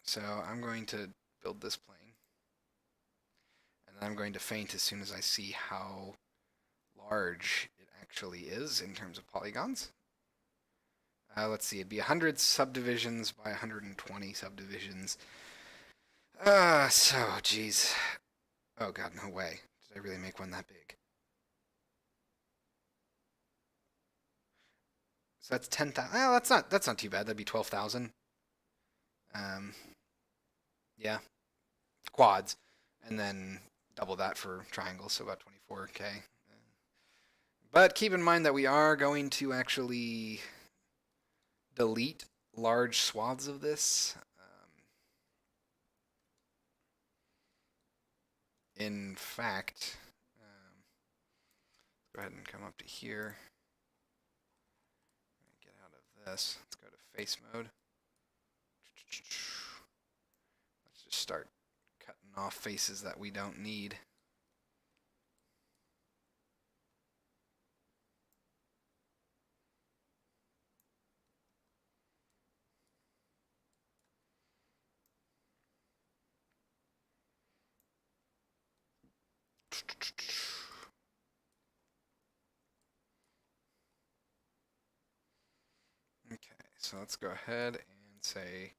So I'm going to build this plane, and then I'm going to faint as soon as I see how large it actually is in terms of polygons. Let's see, it'd be 100 subdivisions by 120 subdivisions. So, geez. Oh god, no way. Did I really make one that big? So that's 10,000. Well, that's not too bad. That'd be 12,000. Um, yeah, quads, and then double that for triangles, so about 24K. But keep in mind that we are going to actually delete large swaths of this. In fact, let's go ahead and come up to here. Get out of this. Let's go to face mode. Let's just start cutting off faces that we don't need. Okay, so let's go ahead and say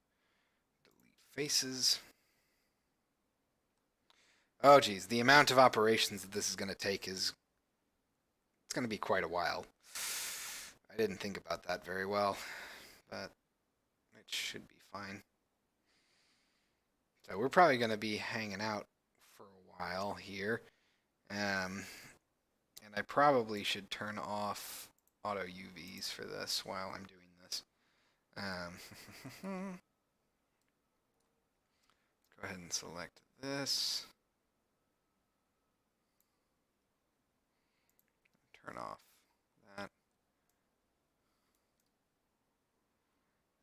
delete faces. Oh geez, the amount of operations that this is going to take it's going to be quite a while. I didn't think about that very well, but it should be fine. So we're probably going to be hanging out for a while here. And I probably should turn off auto UVs for this while I'm doing this. Go ahead and select this. Turn off that.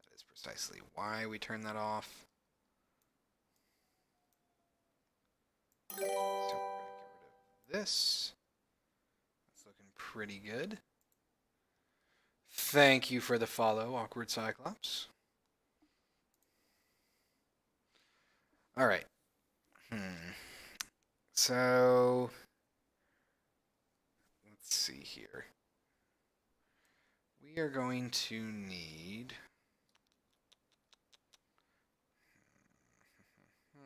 That is precisely why we turn that off. So we're going to get rid of this. That's looking pretty good. Thank you for the follow, Awkward Cyclops. All right. So let's see here. We are going to need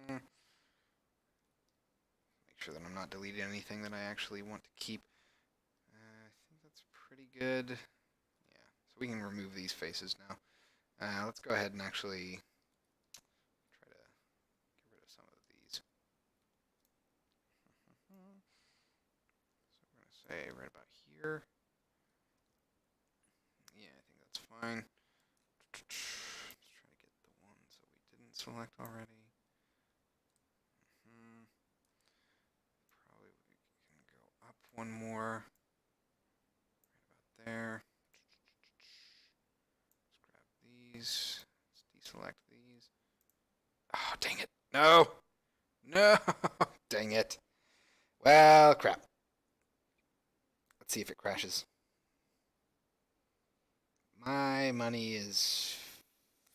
make sure that I'm not deleting anything that I actually want to keep. I think that's pretty good. Yeah, so we can remove these faces now. Let's go ahead and actually try to get rid of some of these. So we're going to say right about here. Yeah, I think that's fine. Let's try to get the ones that we didn't select already. Probably we can go up one more. Right about there. Let's grab these. Let's deselect these. Oh, dang it. No! No! Dang it. Well, crap. Let's see if it crashes. My money is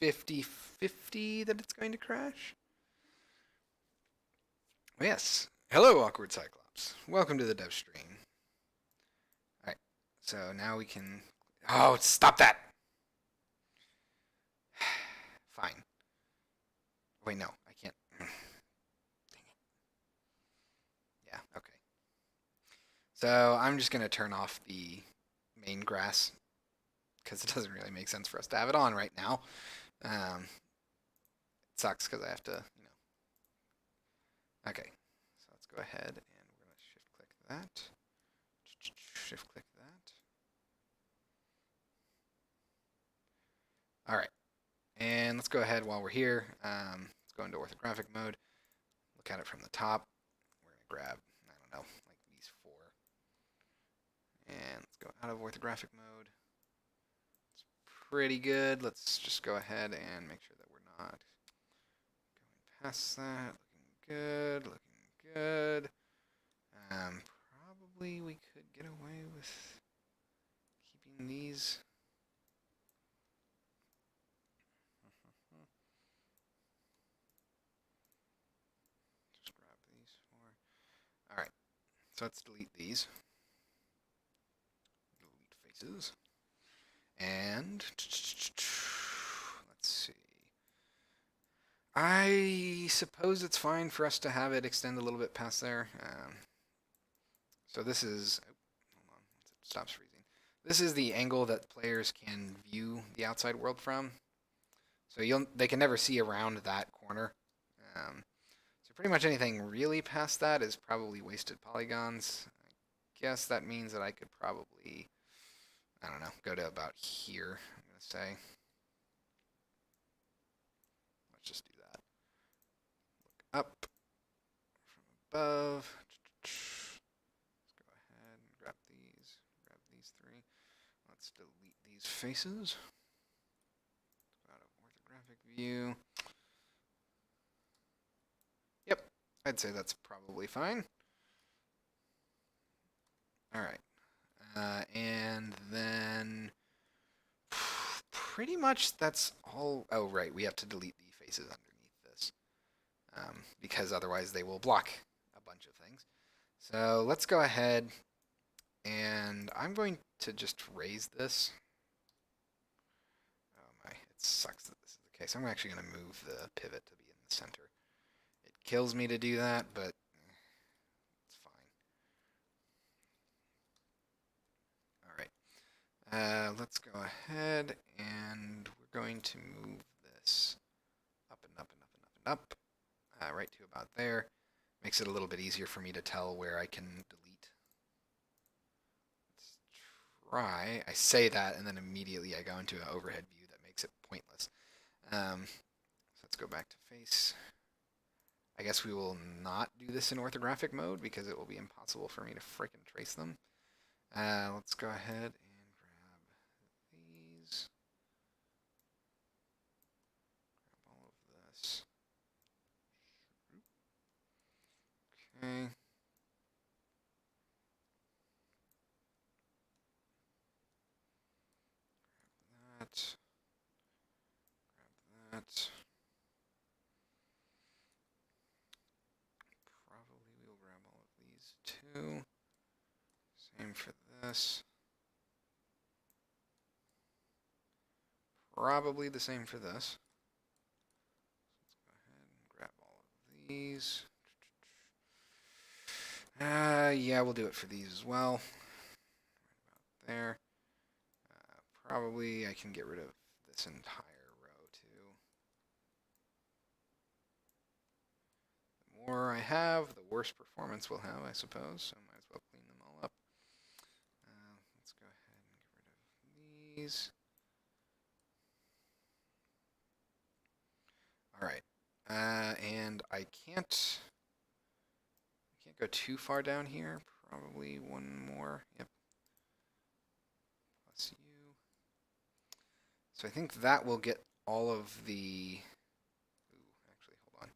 50-50 that it's going to crash. Yes. Hello, Awkward Cyclops. Welcome to the Devstream. Alright, so now we can... Oh, stop that! Fine. Wait, no, I can't. Dang it. Yeah, okay. So I'm just going to turn off the main grass because it doesn't really make sense for us to have it on right now. It sucks because I have to, you know. Okay, so let's go ahead and we're going to shift click that. Shift click that. All right, and let's go ahead while we're here. Let's go into orthographic mode. Look at it from the top. We're going to grab, I don't know, like these four. And let's go out of orthographic mode. It's pretty good. Let's just go ahead and make sure that we're not going past that. Looking good, looking good. Probably we could get away with keeping these. Just grab these four. Alright, so let's delete these. Delete faces. And let's see. I suppose it's fine for us to have it extend a little bit past there. So this is, hold on, once it stops freezing. This is the angle that players can view the outside world from. So they can never see around that corner. So pretty much anything really past that is probably wasted polygons. I guess that means that I could probably, I don't know, go to about here, I'm going to say. Let's just do that. Look up from above. Let's go ahead and grab these three. Let's delete these faces. Let's go out of orthographic view. Yep, I'd say that's probably fine. All right. And then pretty much that's all. Oh, right. We have to delete the faces underneath this because otherwise they will block a bunch of things. So let's go ahead and I'm going to just raise this. Oh my, it sucks that this is the case. I'm actually going to move the pivot to be in the center. It kills me to do that, but it's fine. All right. Let's go ahead and we're going to move this up and up and up and up and up, right to about there. Makes it a little bit easier for me to tell where I can delete. Let's try. I say that and then immediately I go into an overhead view that makes it pointless. So let's go back to face. I guess we will not do this in orthographic mode because it will be impossible for me to frickin' trace them. Let's go ahead and grab these. Grab all of this. Okay. Grab that. Grab that. Probably we'll grab all of these too. Same for this. Probably the same for this. Let's go ahead and grab all of these. Yeah, we'll do it for these as well. Right about there. Probably I can get rid of this entire row too. The more I have, the worse performance we'll have, I suppose. So might as well clean them all up. Let's go ahead and get rid of these. All right, and I can't go too far down here. Probably one more. Yep. Plus you. So I think that will get all of the. Ooh, actually, hold on.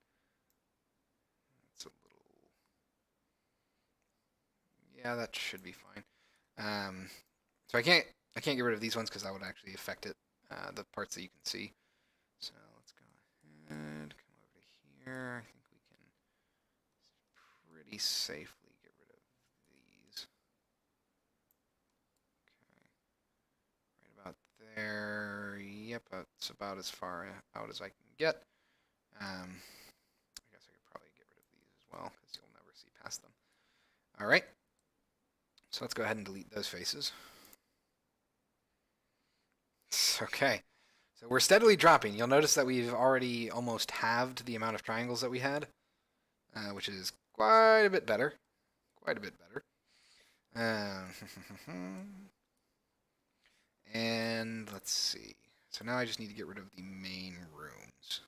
That's a little. Yeah, that should be fine. So I can't get rid of these ones because that would actually affect it. The parts that you can see. So let's go ahead, come over to here. I think we can pretty safely get rid of these. Okay, right about there. Yep, that's about as far out as I can get. I guess I could probably get rid of these as well, because you'll never see past them. All right, so let's go ahead and delete those faces. Okay, so we're steadily dropping. You'll notice that we've already almost halved the amount of triangles that we had, which is quite a bit better. Quite a bit better. And let's see. So now I just need to get rid of the main rooms. So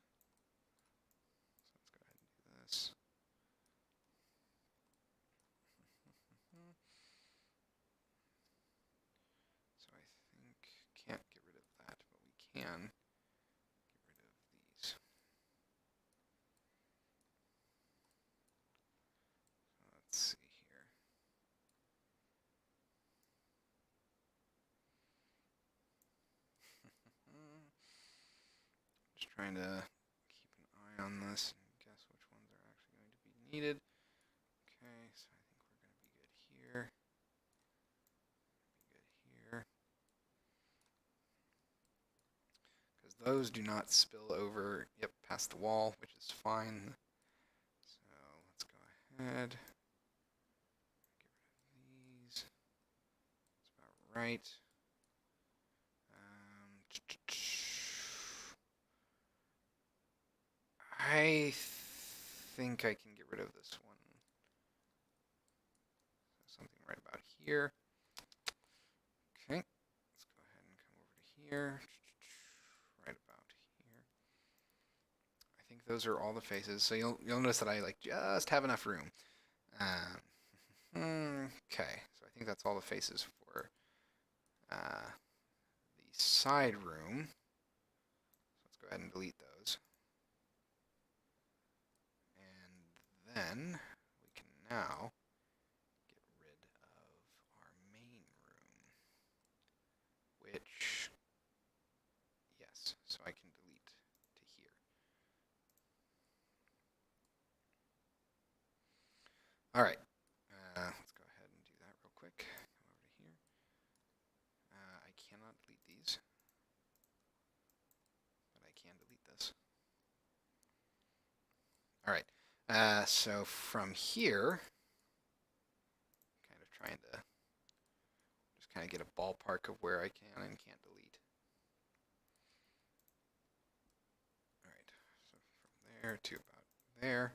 let's go ahead and do this. So I think can't get rid of that, but we can get rid of these. So let's see here. Just trying to keep an eye on this and guess which ones are actually going to be needed. Okay, so I think we're going to be good here. Be good here. Because those do not spill over, past the wall, which is fine. So let's go ahead. Get rid of these. That's about right. I think I can get rid of this one. So something right about here. Okay, let's go ahead and come over to here. Right about here. I think those are all the faces. So you'll notice that I just have enough room. Okay, so I think that's all the faces for the side room. So let's go ahead and delete those. And then we can now get rid of our main room, which, yes, so I can delete to here. All right, let's go ahead and do that real quick. Come over to here. I cannot delete these, but I can delete this. All right. So from here, kind of trying to just kind of get a ballpark of where I can and can't delete. All right, so from there to about there.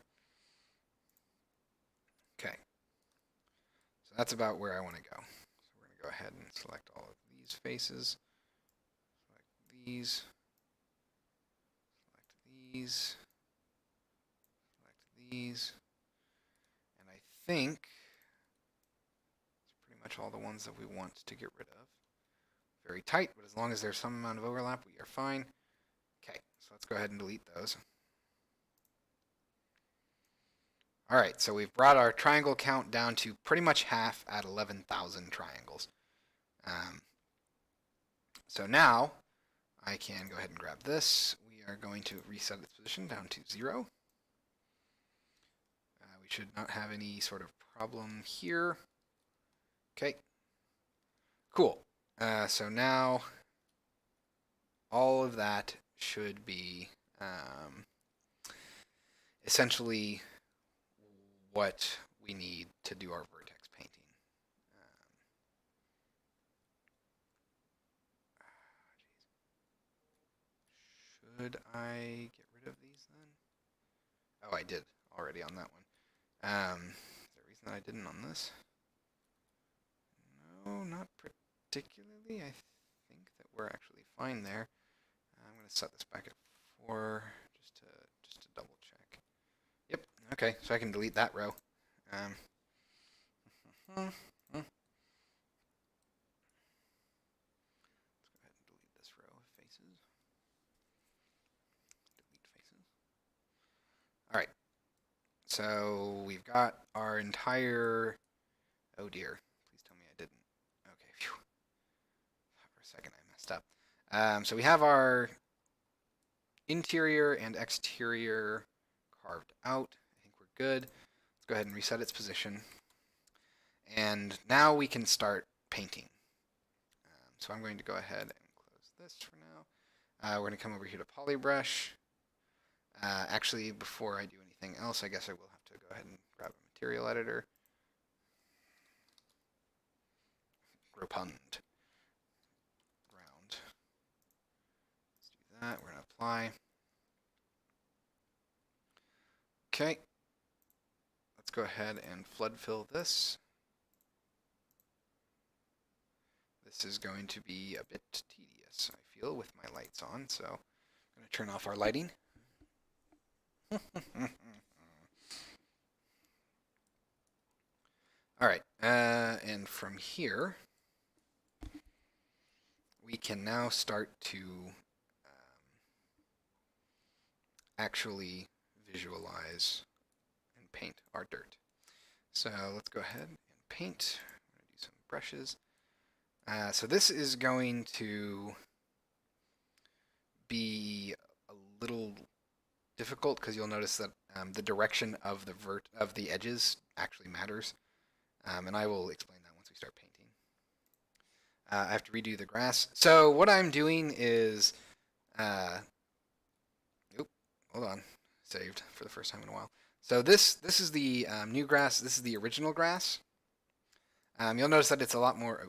Okay, so that's about where I want to go. So we're going to go ahead and select all of these faces. Select these. Select these. Select these. And I think it's pretty much all the ones that we want to get rid of. Very tight, but as long as there's some amount of overlap, we are fine. Okay, so let's go ahead and delete those. All right, so we've brought our triangle count down to pretty much half at 11,000 triangles. So now I can go ahead and grab this. We are going to reset its position down to 0. We should not have any sort of problem here. Okay, cool. So now all of that should be essentially what we need to do our vertex painting. Should I get rid of these then? Oh, I did already on that one. Is there a reason that I didn't on this? No, not particularly. I think that we're actually fine there. I'm going to set this back at 4 just to double check. Yep. Okay, so I can delete that row. Let's go ahead and delete this row of faces. Delete faces. All right. So we've got our entire. Oh dear. Please tell me I didn't. Okay. Phew. For a second I messed up. So we have our interior and exterior carved out. I think we're good. Let's go ahead and reset its position. And now we can start painting. So I'm going to go ahead and close this for now. We're going to come over here to polybrush. Actually, before I do anything else, I guess I will have to go ahead and grab a material editor. Gropund. Ground. Let's do that. We're going to apply. Okay. Let's go ahead and flood fill this. This is going to be a bit tedious, I feel, with my lights on, so I'm going to turn off our lighting. All right, and from here, we can now start to actually visualize and paint our dirt. So let's go ahead and paint. I'm going to do some brushes. So this is going to be a little difficult because you'll notice that the direction of the edges actually matters, and I will explain that once we start painting. I have to redo the grass. So what I'm doing is, hold on, saved for the first time in a while. So this is the new grass. This is the original grass. You'll notice that it's a lot more.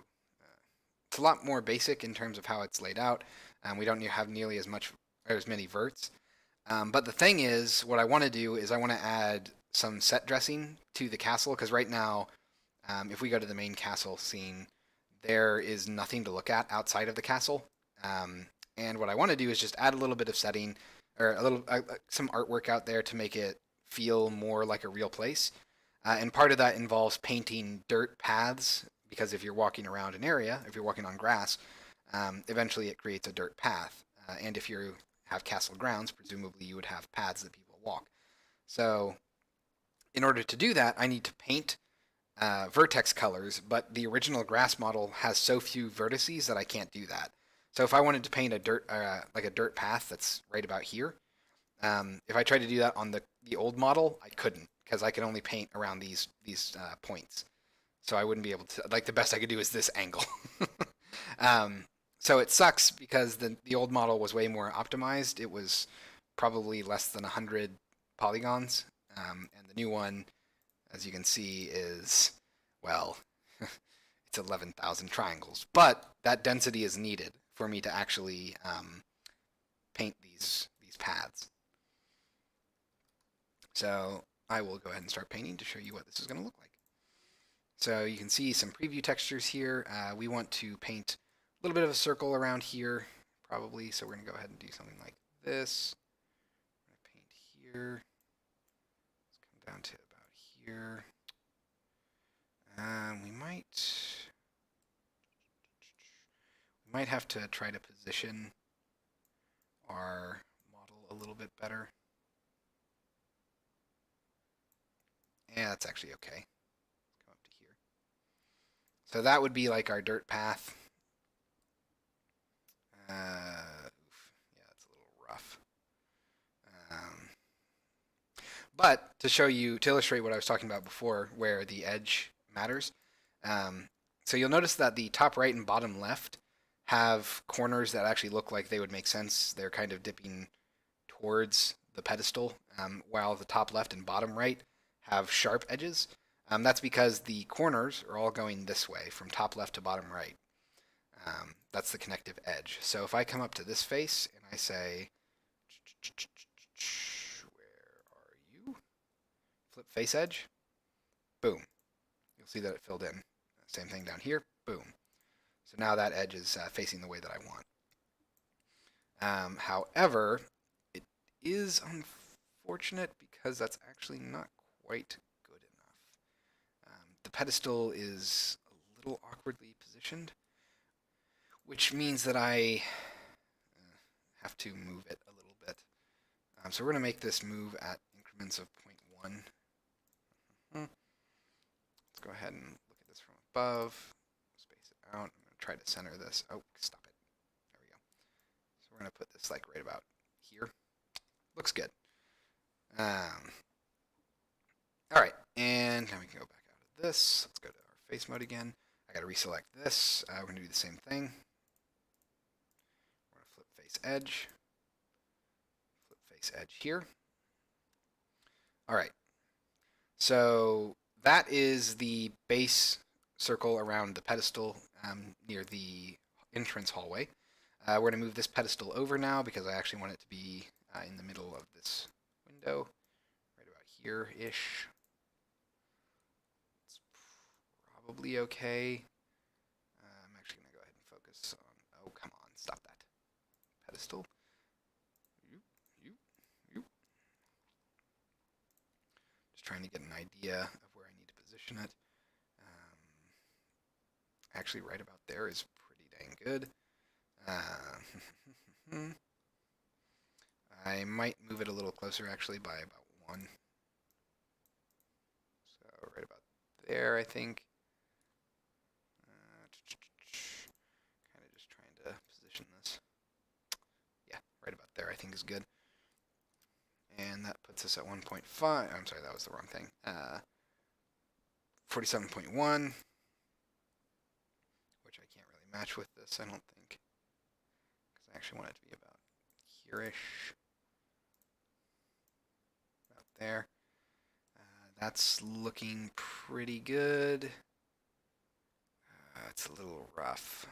It's a lot more basic in terms of how it's laid out. We don't have nearly as many verts. But the thing is, what I want to do is I want to add some set dressing to the castle, because right now, if we go to the main castle scene, there is nothing to look at outside of the castle. And what I want to do is just add a little bit of setting, or some artwork out there to make it feel more like a real place. And part of that involves painting dirt paths, because if you're walking around an area, if you're walking on grass, eventually it creates a dirt path. And if you have castle grounds, presumably you would have paths that people walk. So in order to do that, I need to paint vertex colors, but the original grass model has so few vertices that I can't do that. So if I wanted to paint a dirt, like a dirt path that's right about here, if I tried to do that on the old model, I couldn't, because I could only paint around these points. So I wouldn't be able to, like, the best I could do is this angle. So it sucks because the old model was way more optimized. It was probably less than 100 polygons. And the new one, as you can see, is, well, it's 11,000 triangles. But that density is needed for me to actually paint these paths. So I will go ahead and start painting to show you what this is going to look like. So you can see some preview textures here. We want to paint a little bit of a circle around here, probably. So we're going to go ahead and do something like this. I'm going to paint here. Let's come down to about here. We might have to try to position our model a little bit better. Yeah, that's actually okay. Let's come up to here. So that would be like our dirt path. Yeah, it's a little rough. But to illustrate what I was talking about before, where the edge matters, so you'll notice that the top right and bottom left have corners that actually look like they would make sense. They're kind of dipping towards the pedestal, while the top left and bottom right have sharp edges. That's because the corners are all going this way, from top left to bottom right. That's the connective edge. So if I come up to this face and I say, where are you? Flip face edge, boom. You'll see that it filled in. Same thing down here, boom. So now that edge is facing the way that I want. However, it is unfortunate because that's actually not quite good enough. The pedestal is a little awkwardly positioned, which means that I have to move it a little bit. So we're going to make this move at increments of 0.1. Let's go ahead and look at this from above, space it out. I'm going to try to center this. Oh, stop it. There we go. So we're going to put this like right about here. Looks good. All right, and now we can go back out of this. Let's go to our face mode again. I got to reselect this. We're going to do the same thing. We're going to flip face edge. Flip face edge here. All right. So that is the base circle around the pedestal near the entrance hallway. We're going to move this pedestal over now because I actually want it to be in the middle of this window, right about here-ish. It's probably okay. I'm actually going to go ahead and focus on, oh, come on, stop that. Pedestal. Just trying to get an idea of where I need to position it. Actually, right about there is pretty dang good. I might move it a little closer, actually, by about 1. So right about there, I think. Kind of just trying to position this. Yeah, right about there, I think is good. And that puts us at 1.5. I'm sorry, that was the wrong thing. 47.1. Which I can't really match with this, I don't think. Because I actually want it to be about here-ish. About there. That's looking pretty good. It's a little rough.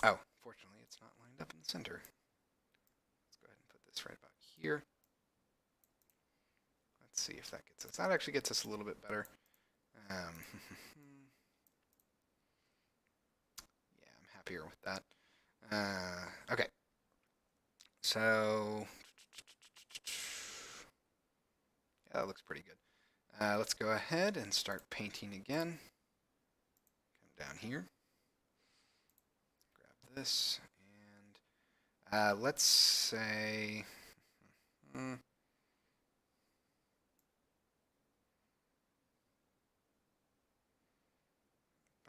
Oh, fortunately, it's not lined up in the center. Let's go ahead and put this right about here. Let's see if that gets us. That actually gets us a little bit better. Yeah, I'm happier with that. Okay. So, yeah, that looks pretty good. Let's go ahead and start painting again. Come down here. Grab this. And let's say...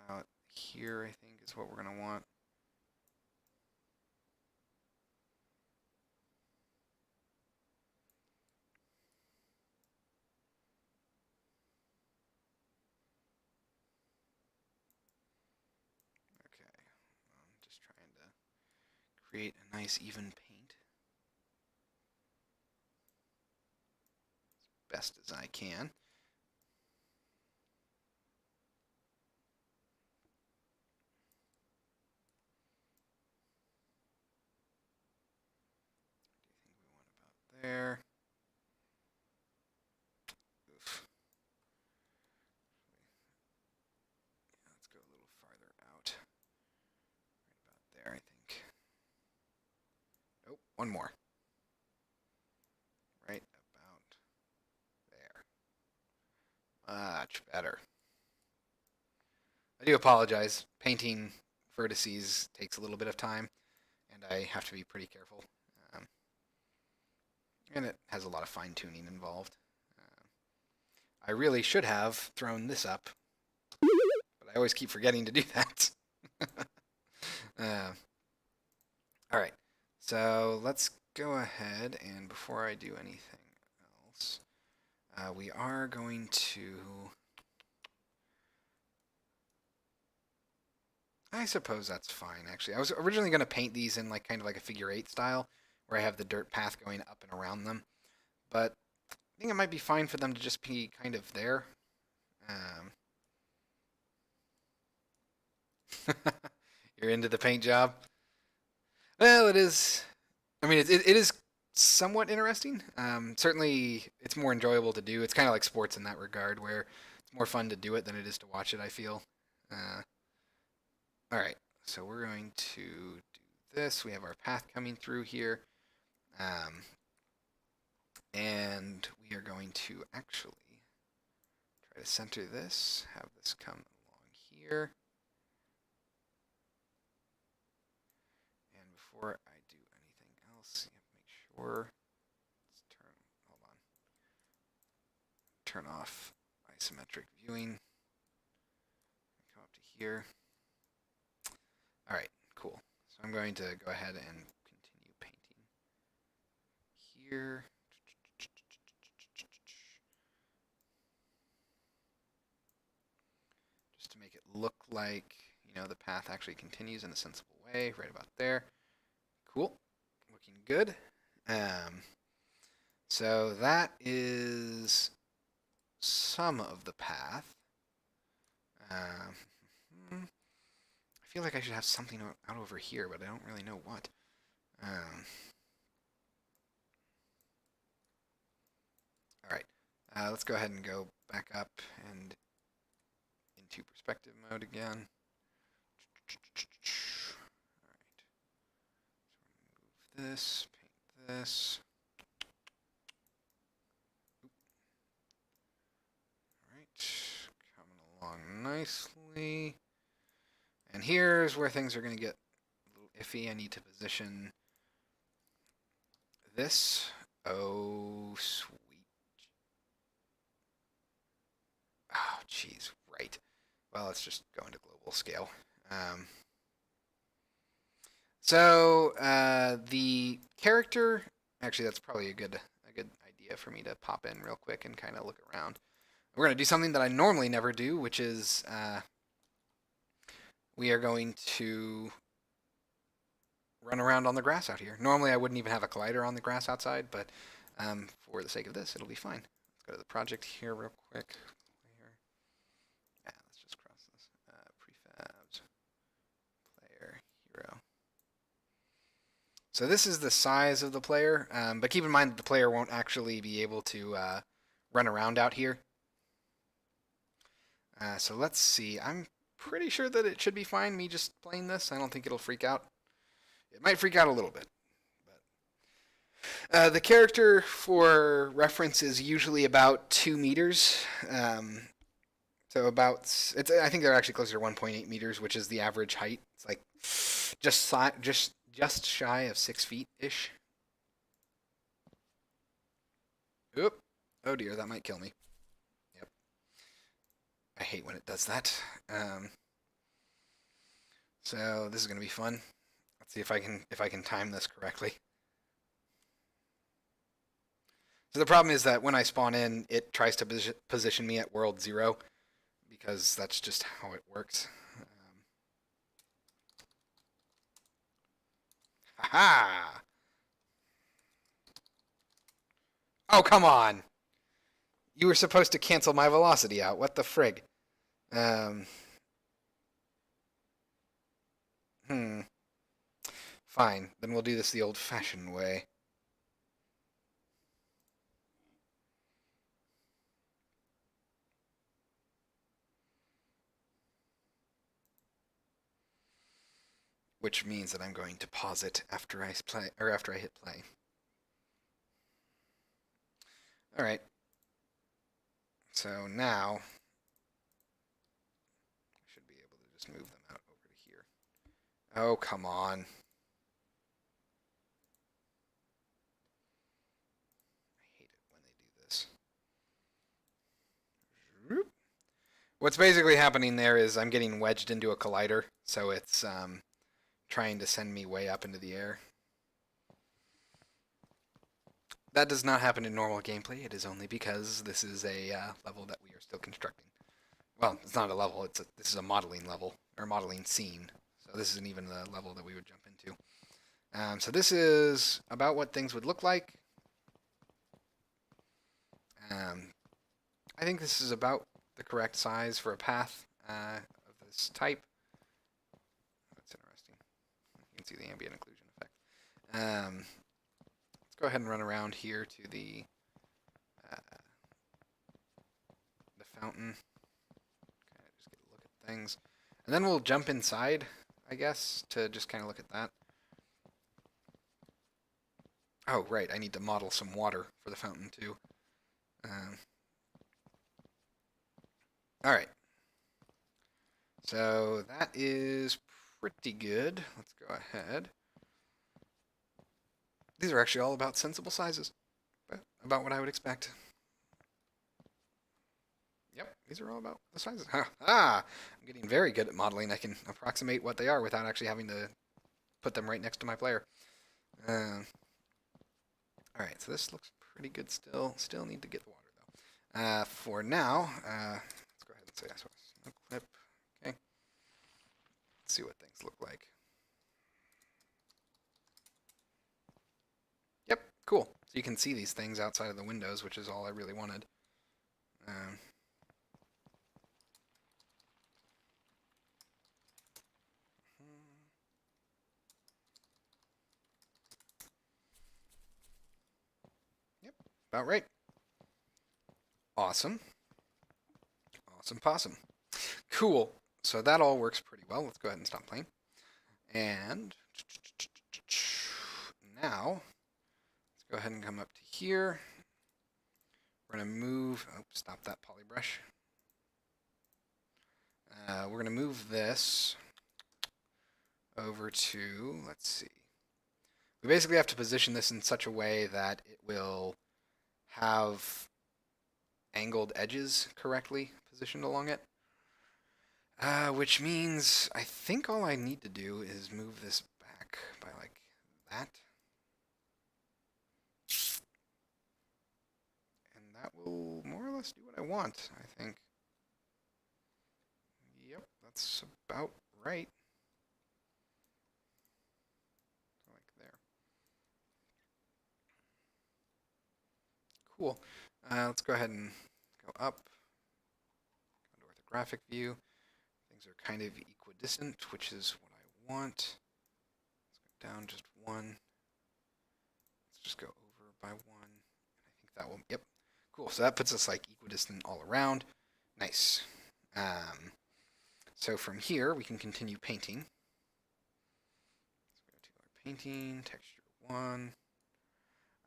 about here, I think, is what we're going to want. Okay, I'm just trying to create a nice even paint as best as I can. There. Oof. Yeah, let's go a little farther out. Right about there, I think. Oh, one more. Right about there. Much better. I do apologize. Painting vertices takes a little bit of time, and I have to be pretty careful. And it has a lot of fine-tuning involved. I really should have thrown this up, but I always keep forgetting to do that. All right, so let's go ahead, and before I do anything else, we are going to... I suppose that's fine, actually. I was originally going to paint these in like kind of like a figure 8 style, where I have the dirt path going up and around them. But I think it might be fine for them to just be kind of there. You're into the paint job? Well, it is. I mean, it is somewhat interesting. Certainly, it's more enjoyable to do. It's kind of like sports in that regard, where it's more fun to do it than it is to watch it, I feel. All right, so we're going to do this. We have our path coming through here. And we are going to actually try to center this, have this come along here. And before I do anything else, you have to make sure, let's hold on, turn off isometric viewing. Come up to here. All right, cool. So I'm going to go ahead and continue painting. here. Just to make it look like, the path actually continues in a sensible way, right about there. Cool. Looking good. So that is some of the path. I feel like I should have something out over here, but I don't really know what. All right. Let's go ahead and go back up and into perspective mode again. All right. So move this, paint this. All right. Coming along nicely. And here's where things are going to get a little iffy. I need to position this. Oh, sweet. Oh, jeez, right. Well, let's just go into global scale. The character, actually, that's probably a good idea for me to pop in real quick and kind of look around. We're going to do something that I normally never do, which is we are going to run around on the grass out here. Normally, I wouldn't even have a collider on the grass outside, but for the sake of this, it'll be fine. Let's go to the project here real quick. Yeah, let's just cross this. Prefabs, player, hero. So this is the size of the player, but keep in mind that the player won't actually be able to run around out here. So let's see. I'm pretty sure that it should be fine, me just playing this. I don't think it'll freak out. It might freak out a little bit. But the character, for reference, is usually about 2 meters. So I think they're actually closer to 1.8 meters, which is the average height. It's like just shy of 6 feet-ish. Oop. Oh dear, that might kill me. Yep. I hate when it does that. So this is going to be fun. Let's see if I can time this correctly. So the problem is that when I spawn in, it tries to position me at world 0 because that's just how it works. Haha! Oh, come on! You were supposed to cancel my velocity out. What the frig? Fine. Then we'll do this the old-fashioned way. Which means that I'm going to pause it after I hit play. All right. So now I should be able to just move them out over to here. Oh, come on. I hate it when they do this. What's basically happening there is I'm getting wedged into a collider, so it's trying to send me way up into the air. That does not happen in normal gameplay. It is only because this is a level that we are still constructing. Well, it's not a level. This is a modeling level, or modeling scene. So this isn't even the level that we would jump into. So this is about what things would look like. I think this is about the correct size for a path of this type. That's interesting. You can see the ambient occlusion effect. Let's go ahead and run around here to the fountain. Kind of just get a look at things. And then we'll jump inside, I guess, to just kind of look at that. Oh, right, I need to model some water for the fountain, too. Alright. So that is pretty good. Let's go ahead. These are actually all about sensible sizes. About what I would expect. Yep, these are all about the sizes. I'm getting very good at modeling. I can approximate what they are without actually having to put them right next to my player. All right, so this looks pretty good still. Still need to get the water though. For now, let's go ahead and say no clip. Okay. Let's see what things look like. Yep, cool. So you can see these things outside of the windows, which is all I really wanted. Um, yep, about right. Awesome. Awesome possum. Cool. So that all works pretty well. Let's go ahead and stop playing. And now, let's go ahead and come up to here. We're going to move, oh, stop that poly brush. We're going to move this over to, let's see. We basically have to position this in such a way that it will have angled edges correctly positioned along it. Which means I think all I need to do is move this back by like that. And that will more or less do what I want, I think. Yep, that's about right. Like there. Cool. Let's go ahead and go up. Go to orthographic view. Things are kind of equidistant, which is what I want. Let's go down just one. Let's just go over by one. I think that will, yep. Cool, so that puts us like equidistant all around. Nice. So from here, we can continue painting. Let's go to our painting, texture 1.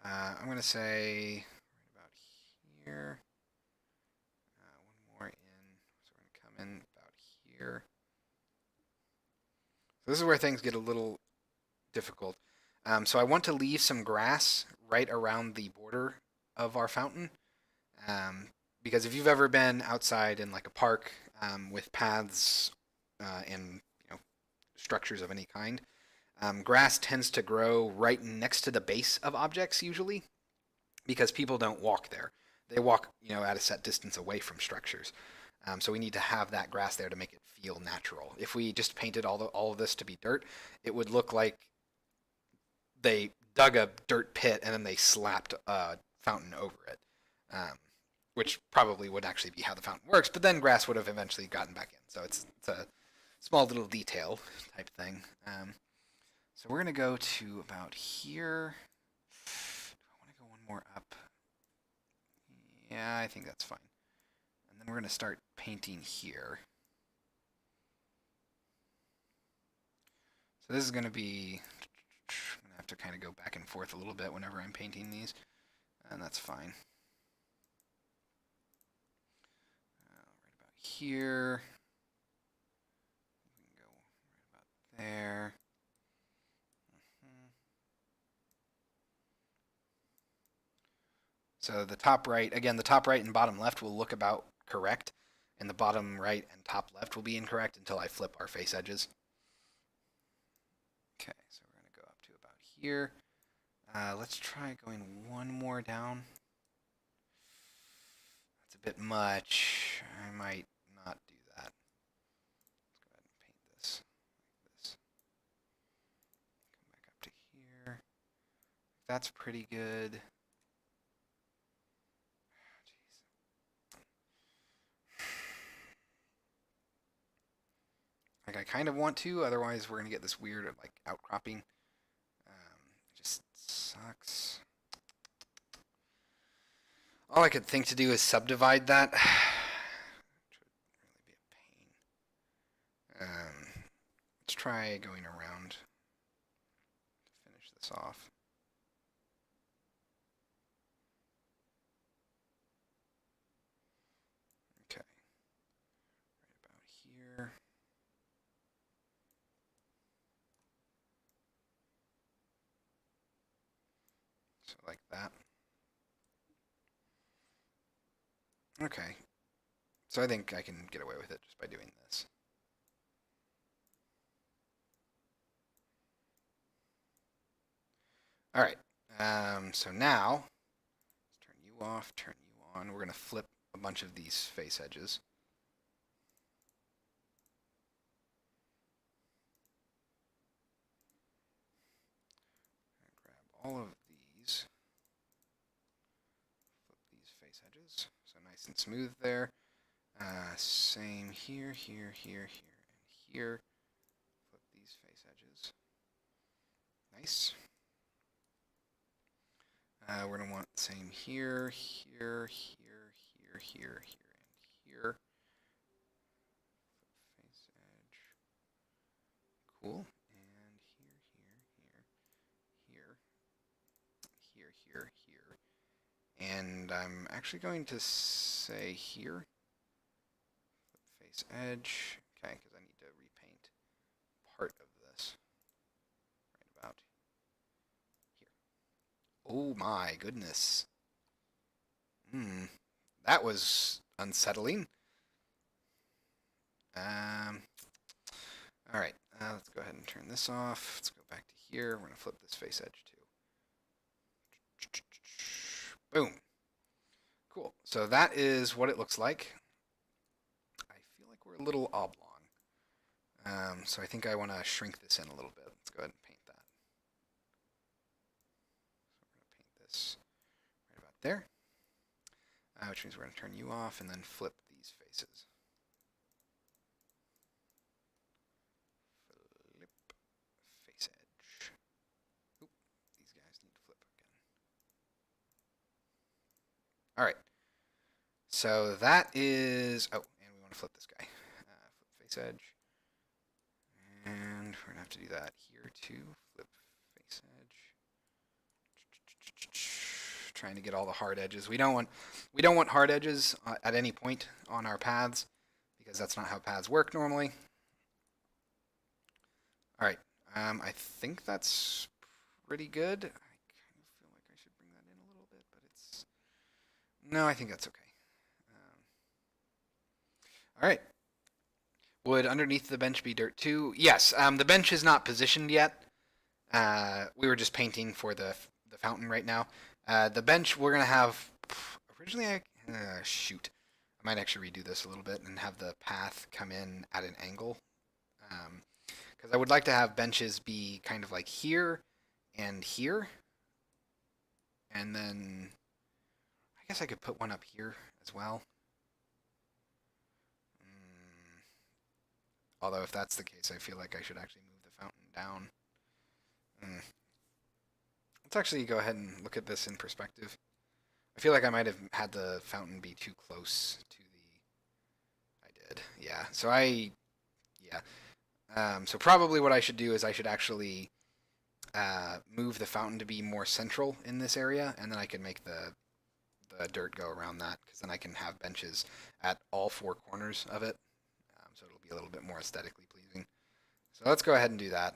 I'm going to say right about here. One more in, so we're going to come in about here. So this is where things get a little difficult. So I want to leave some grass right around the border of our fountain. Because if you've ever been outside in like a park with paths and structures of any kind, grass tends to grow right next to the base of objects usually, because people don't walk there. They walk at a set distance away from structures. So we need to have that grass there to make it feel natural. If we just painted all of this to be dirt, it would look like they dug a dirt pit and then they slapped a fountain over it. Which probably would actually be how the fountain works, but then grass would have eventually gotten back in. So it's a small little detail type thing. So we're going to go to about here. Do I want to go one more up? Yeah, I think that's fine. And then we're going to start painting here. So this is going to be, I'm going to have to kind of go back and forth a little bit whenever I'm painting these, and that's fine. Here. We can go right about there. So the top right, again, the top right and bottom left will look about correct, and the bottom right and top left will be incorrect until I flip our face edges. Okay, so we're going to go up to about here. Let's try going one more down. That's a bit much. I might not do that. Let's go ahead and paint this like this. Come back up to here. That's pretty good. Like I kind of want to, otherwise we're gonna get this weird like outcropping. It just sucks. All I could think to do is subdivide that. Which would really be a pain. Let's try going around to finish this off. Okay. Right about here. So like that. Okay. So I think I can get away with it just by doing this. All right. So now, let's turn you off, turn you on. We're going to flip a bunch of these face edges. Grab all of these, flip these face edges, so nice and smooth there. Same here, here, here, here, and here. Flip these face edges. Nice. We're going to want the same here, here, here, here, here, here, and here. Flip face edge. Cool. And here, here, here, here. And I'm actually going to say here. Flip face edge. Okay, because I need to repaint part of this. Right about here. Oh my goodness. That was unsettling. All right, let's go ahead and turn this off. Let's go back to here. We're going to flip this face edge too. Boom. Cool. So that is what it looks like. I feel like we're a little oblong. So I think I want to shrink this in a little bit. Let's go ahead and paint that. So we're going to paint this right about there. Which means we're going to turn you off and then flip these faces. Flip face edge. Oop, these guys need to flip again. All right. So that is, oh, and we want to flip this guy. Flip face edge. And we're going to have to do that here too. Flip face edge. Trying to get all the hard edges. We don't want hard edges at any point on our paths because that's not how paths work normally. All right, I think that's pretty good. I kind of feel like I should bring that in a little bit, but it's no, I think that's okay. All right. Would underneath the bench be dirt too? Yes. The bench is not positioned yet. We were just painting for the fountain right now. The bench we're gonna have originally. Shoot, I might actually redo this a little bit and have the path come in at an angle, because I would like to have benches be kind of like here and here, and then I guess I could put one up here as well. Although if that's the case, I feel like I should actually move the fountain down. Let's actually go ahead and look at this in perspective. I feel like I might have had the fountain be too close to the... I did, yeah. So probably what I should do is I should actually move the fountain to be more central in this area, and then I can make the dirt go around that, because then I can have benches at all four corners of it, so it'll be a little bit more aesthetically pleasing. So let's go ahead and do that.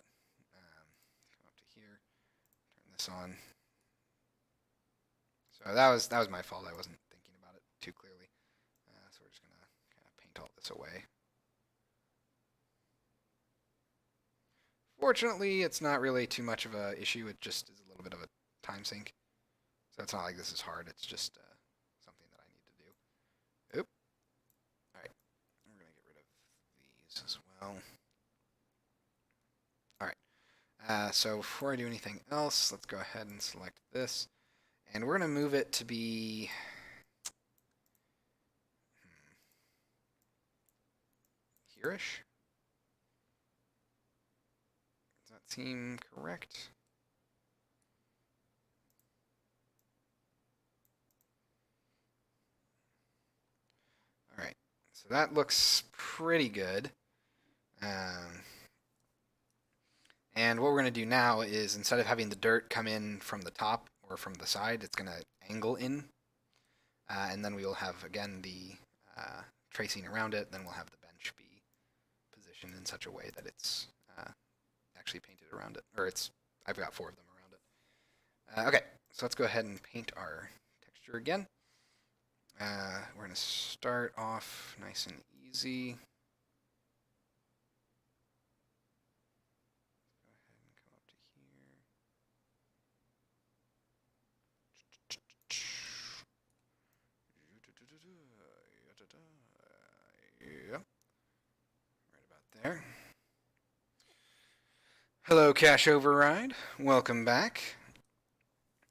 Come up to here, turn this on. So that was my fault. I wasn't thinking about it too clearly. So we're just gonna kind of paint all this away. Fortunately, it's not really too much of an issue. It just is a little bit of a time sink. So it's not like this is hard. It's just something that I need to do. Oop. All right. We're gonna get rid of these as well. All right. So before I do anything else, let's go ahead and select this. And we're going to move it to be here-ish. Does that seem correct? All right, so that looks pretty good. And what we're going to do now is, instead of having the dirt come in from the top or from the side, it's going to angle in. And then we will have, again, the tracing around it. Then we'll have the bench be positioned in such a way that it's actually painted around it. Or I've got 4 of them around it. Okay, so let's go ahead and paint our texture again. We're going to start off nice and easy. Go ahead and come up to here. Hello, Cache Override. Welcome back.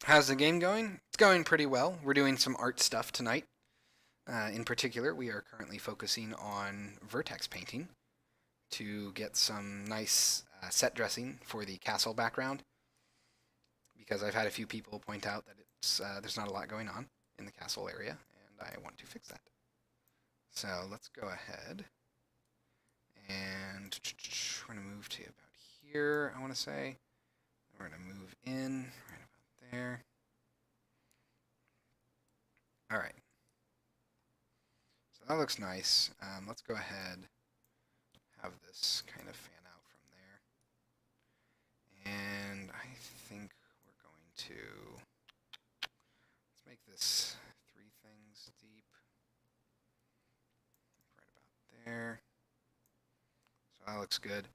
How's the game going? It's going pretty well. We're doing some art stuff tonight. In particular, we are currently focusing on vertex painting to get some nice set dressing for the castle background because I've had a few people point out that there's not a lot going on in the castle area, and I want to fix that. So let's go ahead and we're going to move to about here, I want to say. We're going to move in right about there. All right. So that looks nice. Let's go ahead, have this kind of fan out from there. And I think we're going to, let's make this 3 things deep. Right about there. So that looks good.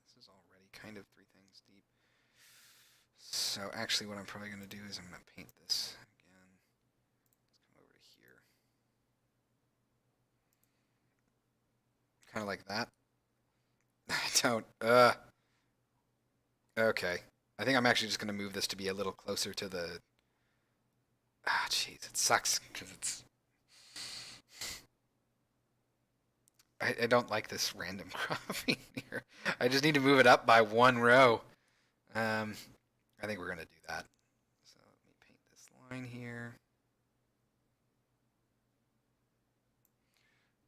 This is already kind of 3 things deep. So actually what I'm probably going to do is I'm going to paint this again. Let's come over to here. Kind of like that. I don't, okay. I think I'm actually just going to move this to be a little closer to the, jeez, it sucks because it's, I don't like this random cropping here. I just need to move it up by 1 row. I think we're going to do that. So let me paint this line here.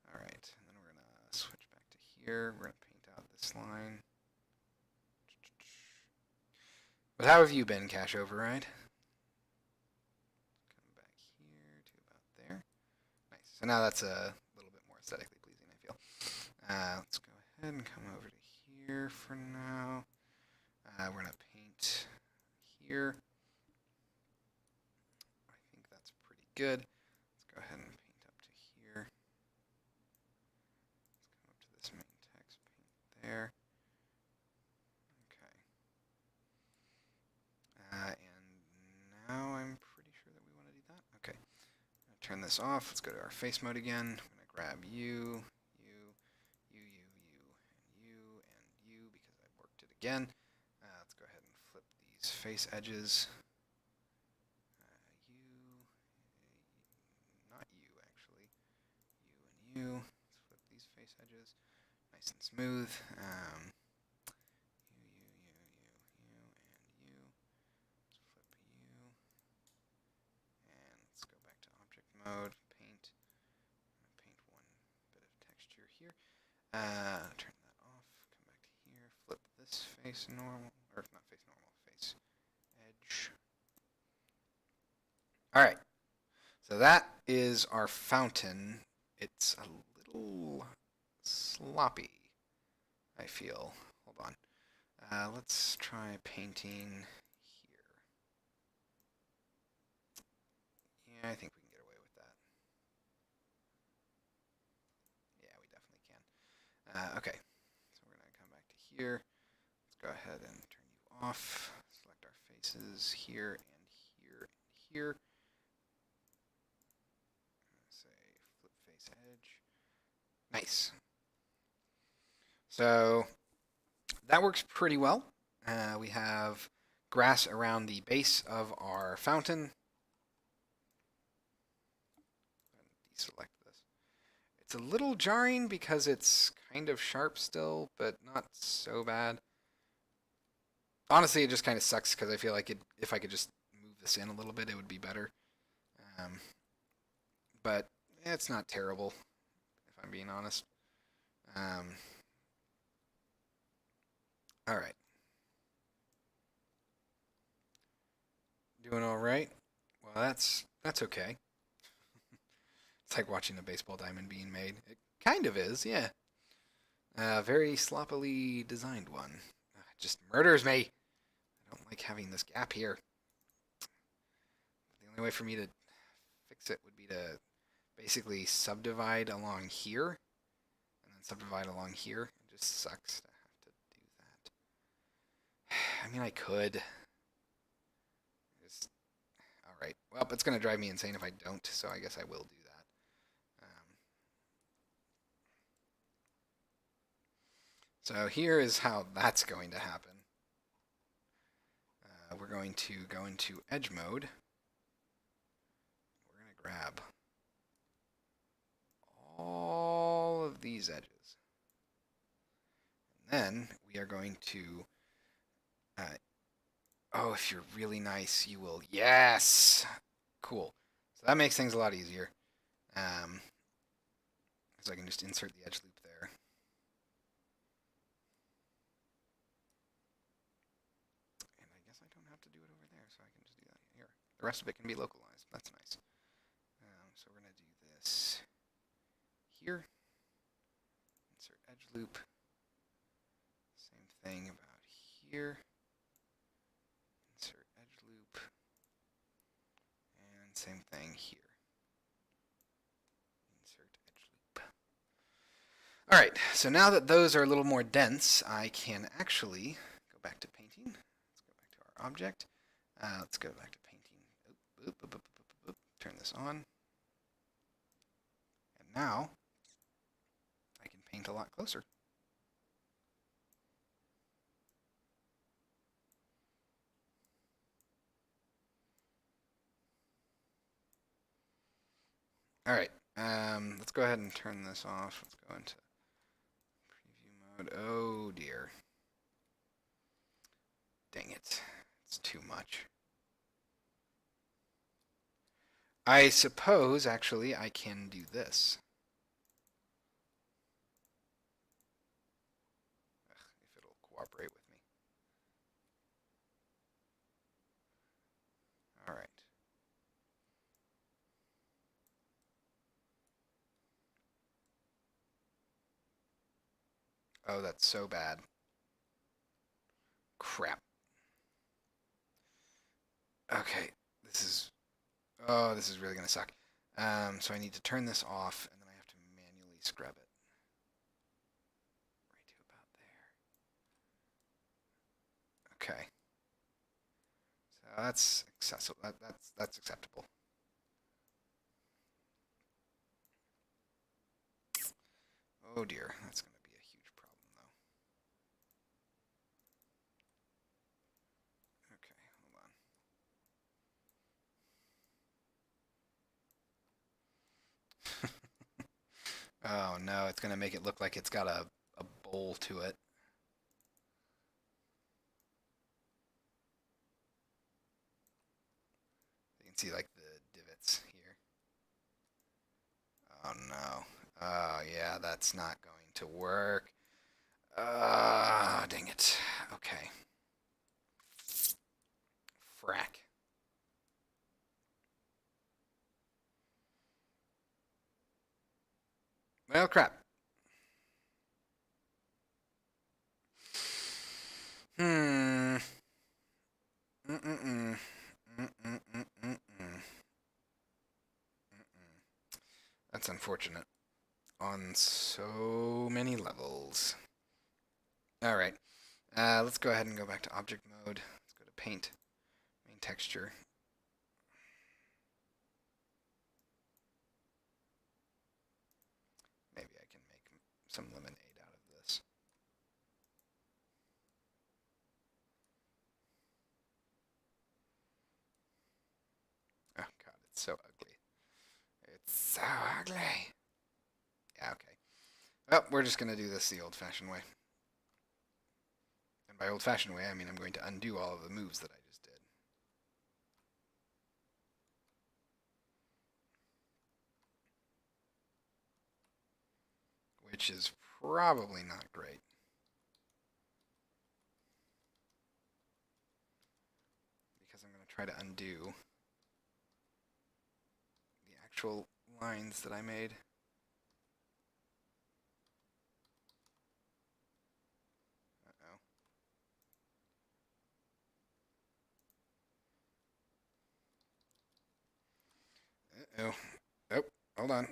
All right, and then we're going to switch back to here. We're going to paint out this line. But how have you been, Cache Override? Come back here to about there. Nice. So now that's a little bit more aesthetically pleasing, I feel. Let's go ahead and come over to here for now. We're going to paint here. I think that's pretty good. Let's go ahead and paint up to here. Let's come up to this main text, paint there. Okay. And now I'm pretty sure that we want to do that. Okay. I'm going to turn this off. Let's go to our face mode again. I'm going to grab you, and you because I worked it again. Let's go ahead and flip these face edges. Not you actually. You and you. Let's flip these face edges. Nice and smooth. You, and you. Let's flip you. And let's go back to object mode. Paint. Paint one bit of texture here. Turn that off. Come back to here. Flip this face normal. Or not face normal. Face edge. Alright. So that is our fountain. It's a little sloppy, I feel. Hold on. Let's try painting here. Yeah, I think we can get away with that. Yeah, we definitely can. Okay, so we're going to come back to here. Let's go ahead and turn you off. Select our faces here and here and here. Say flip face edge. Nice. So that works pretty well. We have grass around the base of our fountain. Deselect this. It's a little jarring because it's kind of sharp still, but not so bad. Honestly, it just kind of sucks because I feel like if I could just move this in a little bit, it would be better. But it's not terrible, if I'm being honest. All right. Doing all right? Well, that's okay. It's like watching a baseball diamond being made. It kind of is, yeah. Very sloppily designed one. It just murders me. I don't like having this gap here. The only way for me to fix it would be to basically subdivide along here and then subdivide along here. It just sucks to have to do that. I mean, I could. Just, all right. Well, it's going to drive me insane if I don't, so I guess I will do that. So here is how that's going to happen. We're going to go into edge mode. We're going to grab all of these edges. And then we are going to, oh, if you're really nice, you will, yes! Cool. So that makes things a lot easier. So I can just insert the edge loop there. And I guess I don't have to do it over there, so I can just do that here. The rest of it can be localized. That's nice. So we're going to do this here. Insert edge loop. Same thing about here. Insert edge loop. And same thing here. Insert edge loop. All right, so now that those are a little more dense, I can actually go back to painting. Let's go back to our object. Let's go back to painting. Oop, oop, oop, oop, oop. Turn this on. And now I can paint a lot closer. All right, let's go ahead and turn this off. Let's go into preview mode. Oh dear. Dang it. It's too much. I suppose, actually, I can do this. If it'll cooperate with me. All right. Oh, that's so bad. Crap. Okay, this is really gonna suck. So I need to turn this off, and then I have to manually scrub it. Right to about there. Okay. So that's accessible. That's acceptable. Oh dear, that's gonna be a huge problem though. Okay, hold on. Oh no, it's gonna make it look like it's got a bowl to it. You can see like the divots here. Oh no. Oh yeah, that's not going to work. Dang it. Okay. Frack. Well, crap. Hmm. Mm-mm-mm. Mm-mm-mm-mm-mm. That's unfortunate. On so many levels. All right. Let's go ahead and go back to object mode. Let's go to paint, main texture. Maybe I can make some lemonade out of this. Oh god, it's so ugly. It's so ugly. Yeah, okay. Well, we're just going to do this the old-fashioned way. And by old-fashioned way, I mean I'm going to undo all of the moves that I just did. Which is probably not great. Because I'm going to try to undo the actual lines that I made. Uh-oh. Oh, hold on.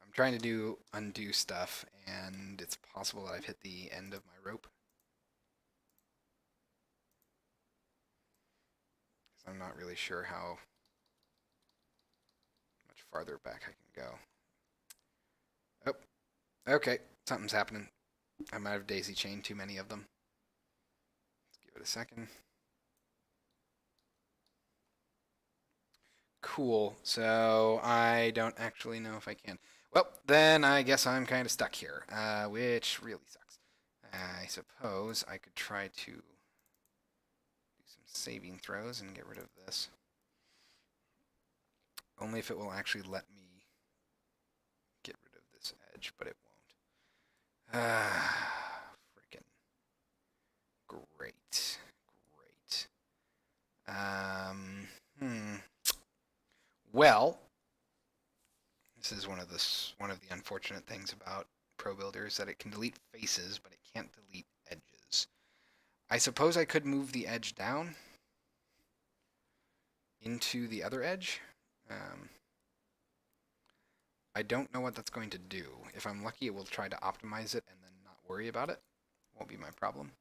I'm trying to do undo stuff, and it's possible that I've hit the end of my rope. Because I'm not really sure how much farther back I can go. Oh, okay. Something's happening. I might have daisy chained too many of them. Let's give it a second. Cool. So I don't actually know if I can. Well, then I guess I'm kind of stuck here, which really sucks. I suppose I could try to do some saving throws and get rid of this. Only if it will actually let me get rid of this edge, but it won't. Freaking great. Great. Well, this is one of the unfortunate things about Pro Builder is that it can delete faces, but it can't delete edges. I suppose I could move the edge down into the other edge. I don't know what that's going to do. If I'm lucky, it will try to optimize it and then not worry about it. Won't be my problem.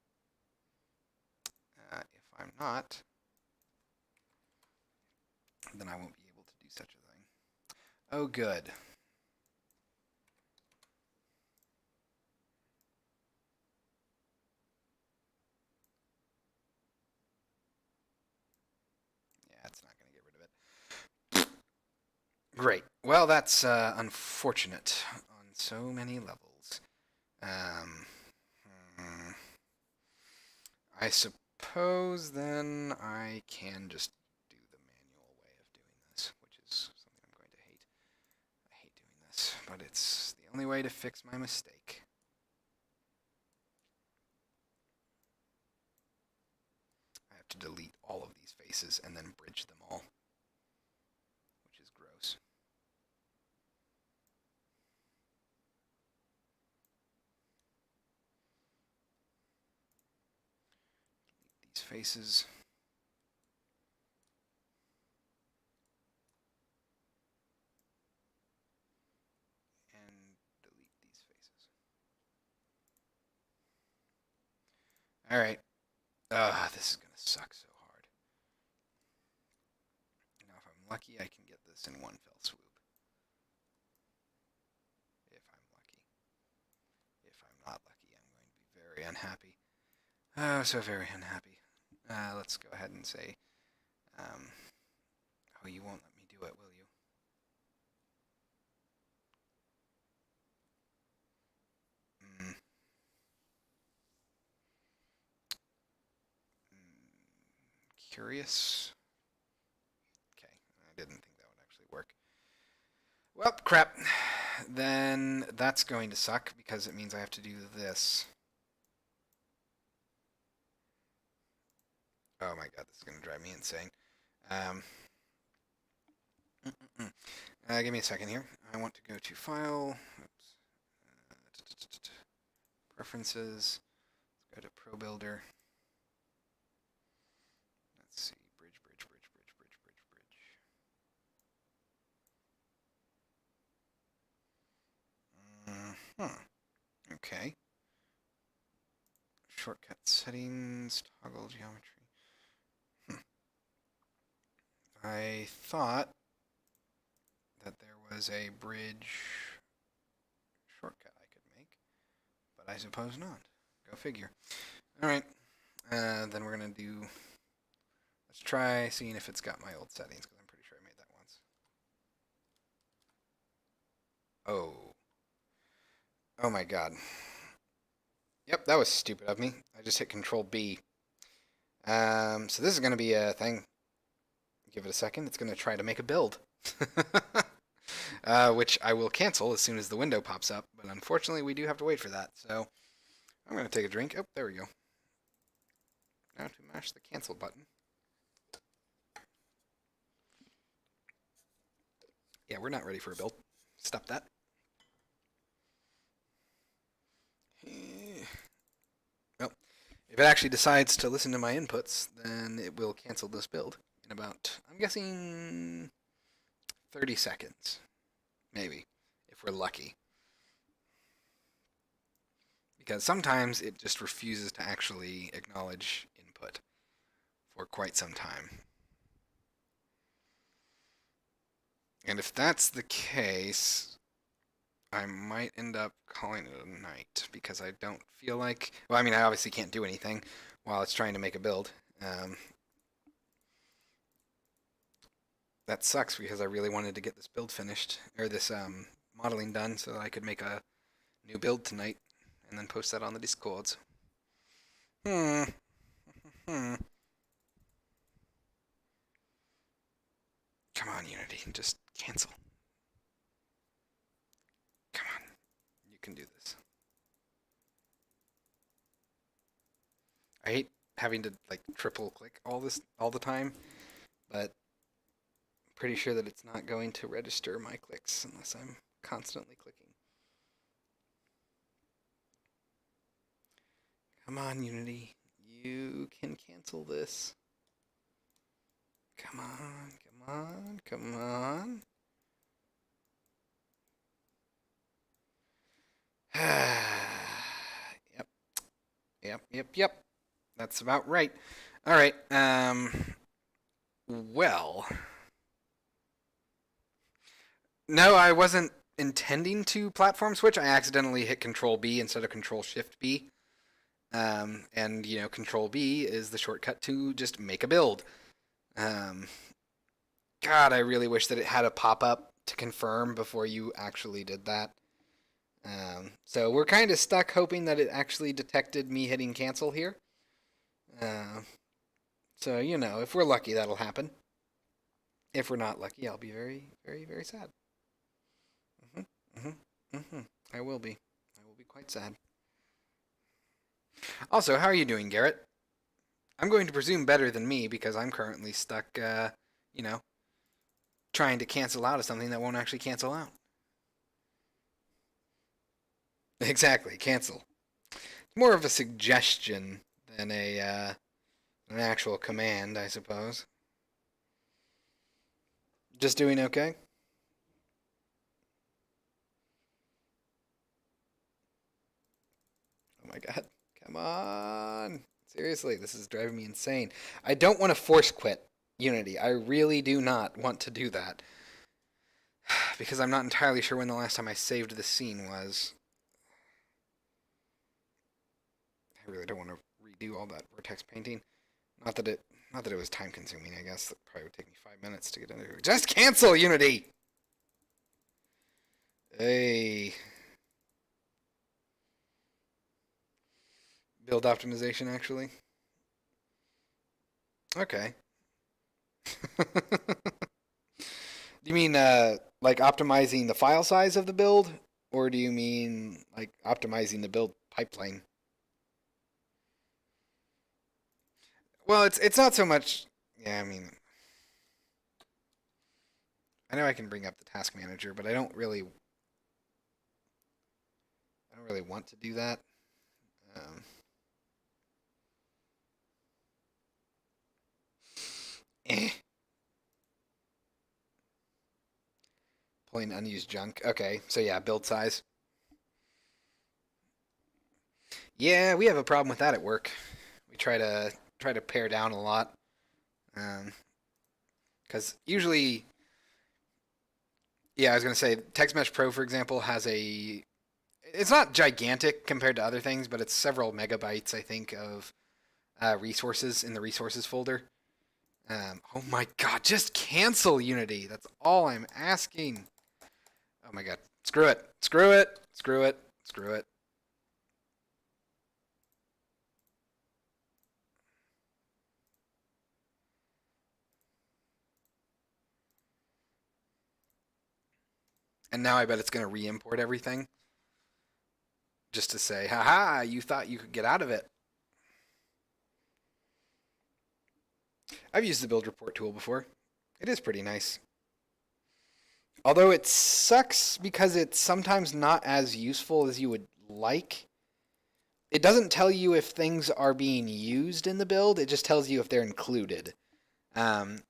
If I'm not, then I won't be able to do such a thing. Oh, good. Yeah, it's not going to get rid of it. Great. Well, that's unfortunate on so many levels. I suppose then I can just do the manual way of doing this, which is something I'm going to hate. I hate doing this, but it's the only way to fix my mistake. I have to delete all of these faces and then bridge them all, which is gross. Delete these faces. And delete these faces. Alright. This is going to suck so hard. Now, if I'm lucky, I can get this in one fell swoop. If I'm lucky. If I'm not lucky, I'm going to be very unhappy. Oh, so very unhappy. Let's go ahead and say, oh, you won't let me do it, will you? Curious. Okay, I didn't think that would actually work. Well, crap. Then that's going to suck because it means I have to do this. Oh my god, this is going to drive me insane. Give me a second here. I want to go to File. Oops. Preferences. Let's go to Pro Builder. Let's see. Bridge. Okay. Shortcut settings, toggle geometry. I thought that there was a bridge shortcut I could make, but I suppose not. Go figure. Alright, then we're going to do... Let's try seeing if it's got my old settings, because I'm pretty sure I made that once. Oh. Oh my god. Yep, that was stupid of me. I just hit Control B. So this is going to be a thing. Give it a second. It's going to try to make a build. Which I will cancel as soon as the window pops up. But unfortunately, we do have to wait for that. So I'm going to take a drink. Oh, there we go. Now to mash the cancel button. Yeah, we're not ready for a build. Stop that. Well, if it actually decides to listen to my inputs, then it will cancel this build in about, I'm guessing, 30 seconds. Maybe, if we're lucky. Because sometimes it just refuses to actually acknowledge input for quite some time. And if that's the case, I might end up calling it a night because I don't feel like. Well, I mean, I obviously can't do anything while it's trying to make a build. That sucks because I really wanted to get this build finished or this modeling done so that I could make a new build tonight and then post that on the Discords. Hmm. Hmm. Come on, Unity, just cancel. Come on, you can do this. I hate having to like triple click all the time, but I'm pretty sure that it's not going to register my clicks unless I'm constantly clicking. Come on, Unity, you can cancel this. Come on, come on, come on. Yep, yep. That's about right. All right. Well, no, I wasn't intending to platform switch. I accidentally hit Control B instead of Control Shift B. And you know, Control B is the shortcut to just make a build. Um, God, I really wish that it had a pop up to confirm before you actually did that. So we're kind of stuck hoping that it actually detected me hitting cancel here. So, you know, if we're lucky, that'll happen. If we're not lucky, I'll be very, very, very sad. I will be. I will be quite sad. Also, how are you doing, Garrett? I'm going to presume better than me because I'm currently stuck, you know, trying to cancel out of something that won't actually cancel out. Exactly, cancel. It's more of a suggestion than an actual command, I suppose. Just doing okay? Oh my god. Come on. Seriously, this is driving me insane. I don't want to force quit Unity. I really do not want to do that. Because I'm not entirely sure when the last time I saved the scene was. I really don't want to redo all that vortex painting. Not that it was time consuming, I guess. That probably would take me 5 minutes to get into it. Just cancel Unity! Hey. Build optimization, actually. Okay. Do you mean like optimizing the file size of the build, or do you mean like optimizing the build pipeline? Well, it's not so much. Yeah, I mean, I know I can bring up the task manager, but I don't really want to do that. Um, eh. Pulling unused junk. Okay, so yeah, build size. Yeah, we have a problem with that at work. We try to pare down a lot, because usually, yeah, I was gonna say Text Mesh Pro, for example, has a. It's not gigantic compared to other things, but it's several megabytes, I think, of resources in the resources folder. Oh my god, just cancel Unity. That's all I'm asking. Oh my god. Screw it. Screw it. Screw it. Screw it. And now I bet it's going to re-import everything just to say, haha, you thought you could get out of it. I've used the build report tool before. It is pretty nice. Although it sucks because it's sometimes not as useful as you would like. It doesn't tell you if things are being used in the build, it just tells you if they're included. Um,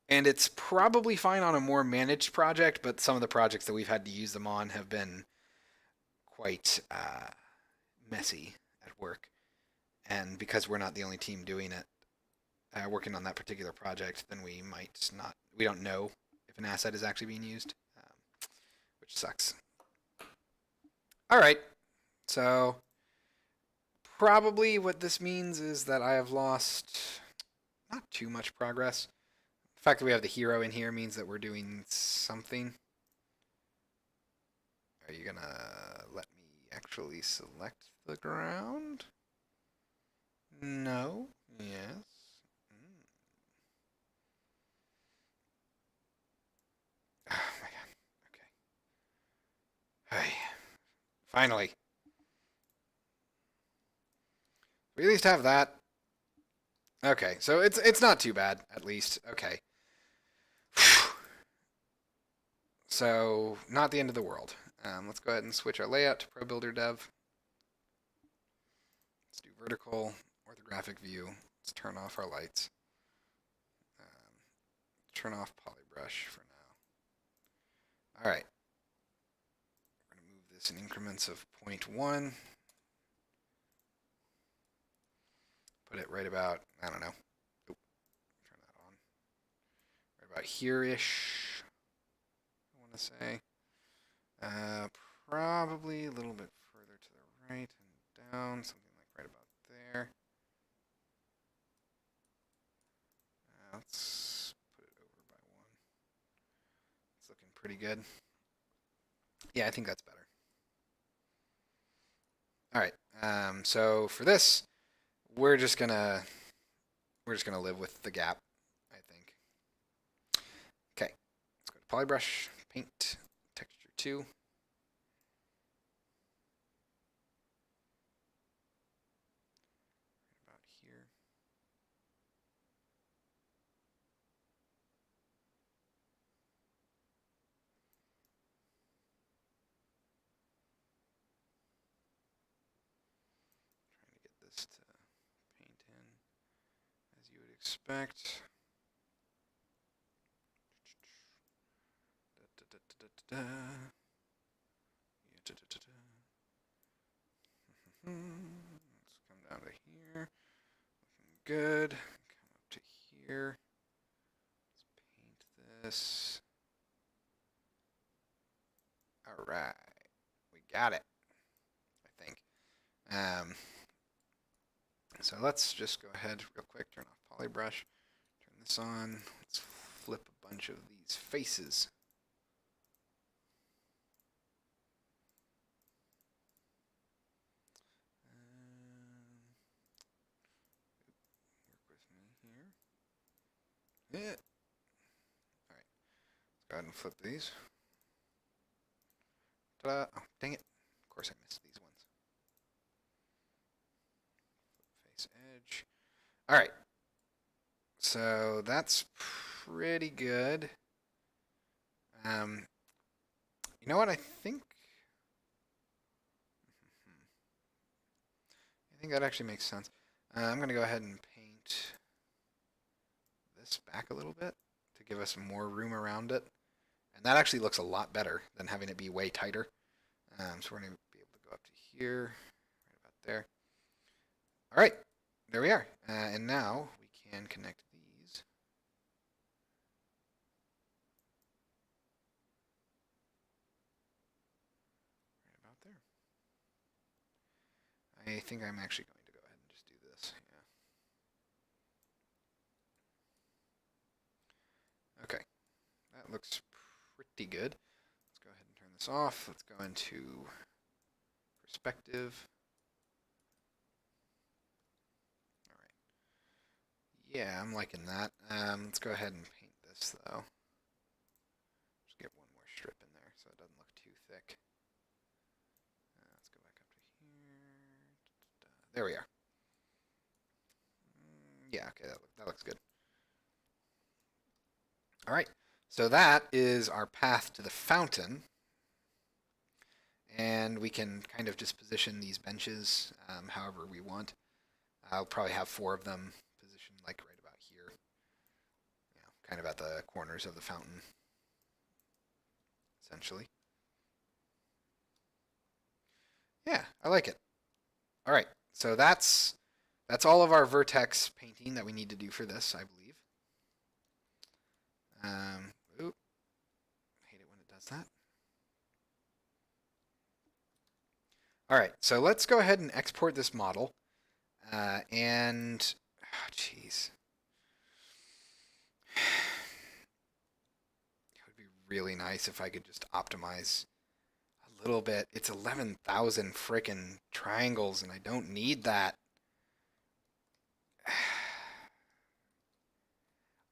and it's probably fine on a more managed project, but some of the projects that we've had to use them on have been quite messy at work. And because we're not the only team doing it, working on that particular project, then we might not. We don't know if an asset is actually being used, which sucks. All right, so probably what this means is that I have lost not too much progress. The fact that we have the hero in here means that we're doing something. Are you gonna let me actually select the ground? No. Yes. Oh my god. Okay. Hey. Finally. We at least have that. Okay, so it's not too bad, at least. Okay. So, not the end of the world. Let's go ahead and switch our layout to Pro Builder Dev. Let's do vertical, orthographic view. Let's turn off our lights. Turn off polybrush for now. All right. We're going to move this in increments of 0.1. Put it right about, I don't know. Oop, turn that on. Right about here-ish, I want to say. Probably a little bit further to the right and down, something like right about there. Let's put it over by 1. It's looking pretty good. Yeah, I think that's better. All right. So for this, we're just gonna live with the gap, I think. Okay. Let's go to polybrush, paint, texture 2. About here. Trying to get this to paint in as you would expect. Let's come down to here. Looking good. Come up to here. Let's paint this. All right, we got it, I think. So let's just go ahead real quick, turn off polybrush, turn this on. Let's flip a bunch of these faces. Work with me here. Yeah. All right, let's go ahead and flip these. Ta-da. Oh, dang it. Of course I missed these ones. Flip face edge. All right. So that's pretty good. You know what? I think that actually makes sense. I'm going to go ahead and paint this back a little bit to give us more room around it. And that actually looks a lot better than having it be way tighter. So we're going to be able to go up to here, right about there. All right, there we are. And now we can connect these. Right about there. I think I'm actually going to go ahead and just do this. Yeah. Okay, that looks pretty good. Let's go ahead and turn this off. Let's go into perspective. All right. Yeah, I'm liking that. Let's go ahead and paint this though. Just get one more strip in there so it doesn't look too thick. Let's go back up to here. There we are. Yeah, okay, that looks good. All right, so that is our path to the fountain. And we can kind of just position these benches however we want. I'll probably have 4 of them positioned like right about here. You know, kind of at the corners of the fountain, essentially. Yeah, I like it. All right, so that's all of our vertex painting that we need to do for this, I believe. Oop, hate it when it does that. All right, so let's go ahead and export this model. Jeez. It would be really nice if I could just optimize a little bit. It's 11,000 frickin' triangles, and I don't need that.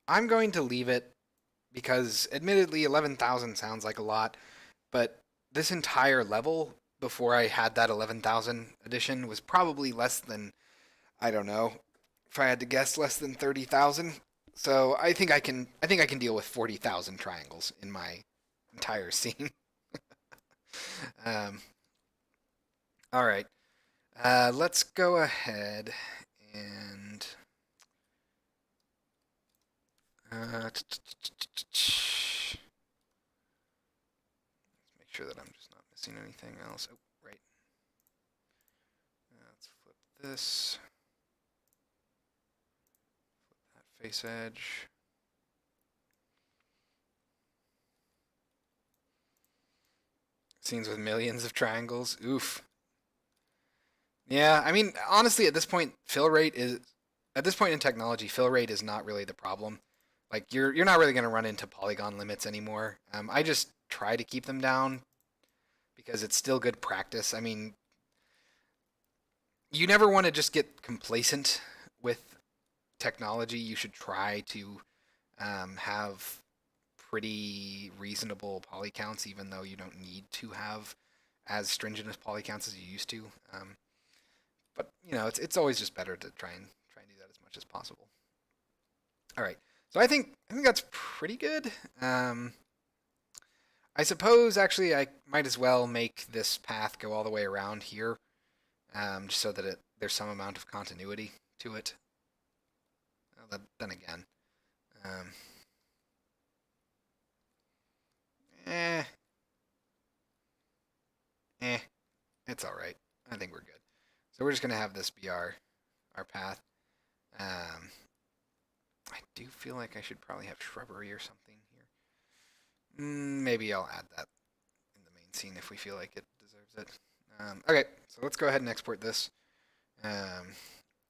I'm going to leave it because, admittedly, 11,000 sounds like a lot, but this entire level before I had that 11,000 addition was probably less than, I don't know, if I had to guess, less than 30,000. So I think I can deal with 40,000 triangles in my entire scene. um, all right, let's go ahead and let's make sure that I'm just not missing anything else. Oh, right. Let's flip this. Flip that face edge. Scenes with millions of triangles. Oof. Yeah, I mean, honestly, at this point in technology, fill rate is not really the problem. Like you're not really going to run into polygon limits anymore. I just try to keep them down because it's still good practice. I mean, you never want to just get complacent with technology. You should try to have pretty reasonable poly counts, even though you don't need to have as stringent as poly counts as you used to. But it's always just better to try and do that as much as possible. All right, so I think that's pretty good. I suppose actually I might as well make this path go all the way around here, just so that there's some amount of continuity to it. Then again, um, eh, eh, it's all right. I think we're good. So we're just gonna have this be our path. Um, I do feel like I should probably have shrubbery or something here. Maybe I'll add that in the main scene if we feel like it deserves it. Okay, so let's go ahead and export this. Um,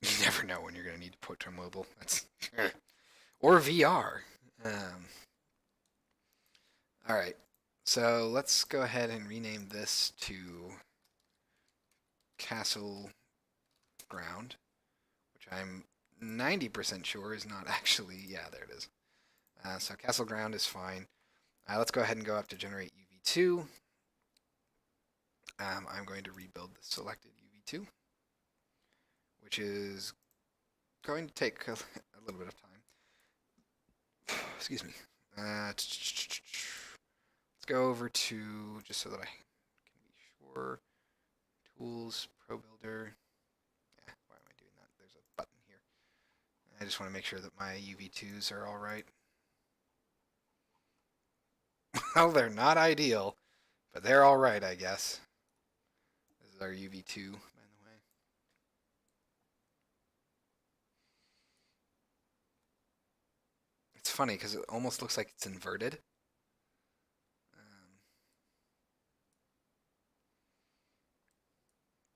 you never know when you're going to need to put to mobile. That's or VR. Um, all right, so let's go ahead and rename this to Castle Ground, which I'm 90% sure is not actually. Yeah, there it is. So Castle Ground is fine. Let's go ahead and go up to generate UV2. I'm going to rebuild the selected UV2, which is going to take a little bit of time. Excuse me. Let's go over to, just so that I can be sure, Tools, Pro Builder. Yeah, why am I doing that? There's a button here. I just want to make sure that my UV2s are all right. Well, they're not ideal, but they're all right, I guess. This is our UV2, by the way. It's funny because it almost looks like it's inverted.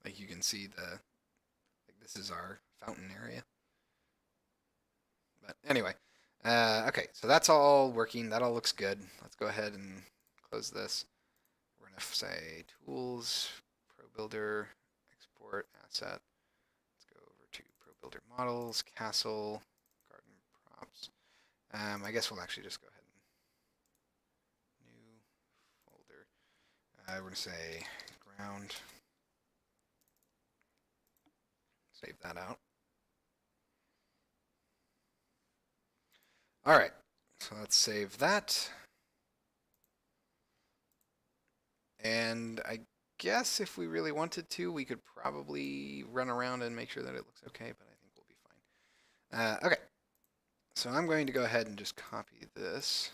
Like you can see like this is our fountain area. But anyway, okay, so that's all working. That all looks good. Let's go ahead and close this. We're gonna say Tools, Pro Builder, Export Asset. Let's go over to Pro Builder Models, Castle, Garden Props. I guess we'll actually just go ahead and new folder. We're gonna say Ground. Save that out. All right, so let's save that. And I guess if we really wanted to, we could probably run around and make sure that it looks okay, but I think we'll be fine. Okay, so I'm going to go ahead and just copy this.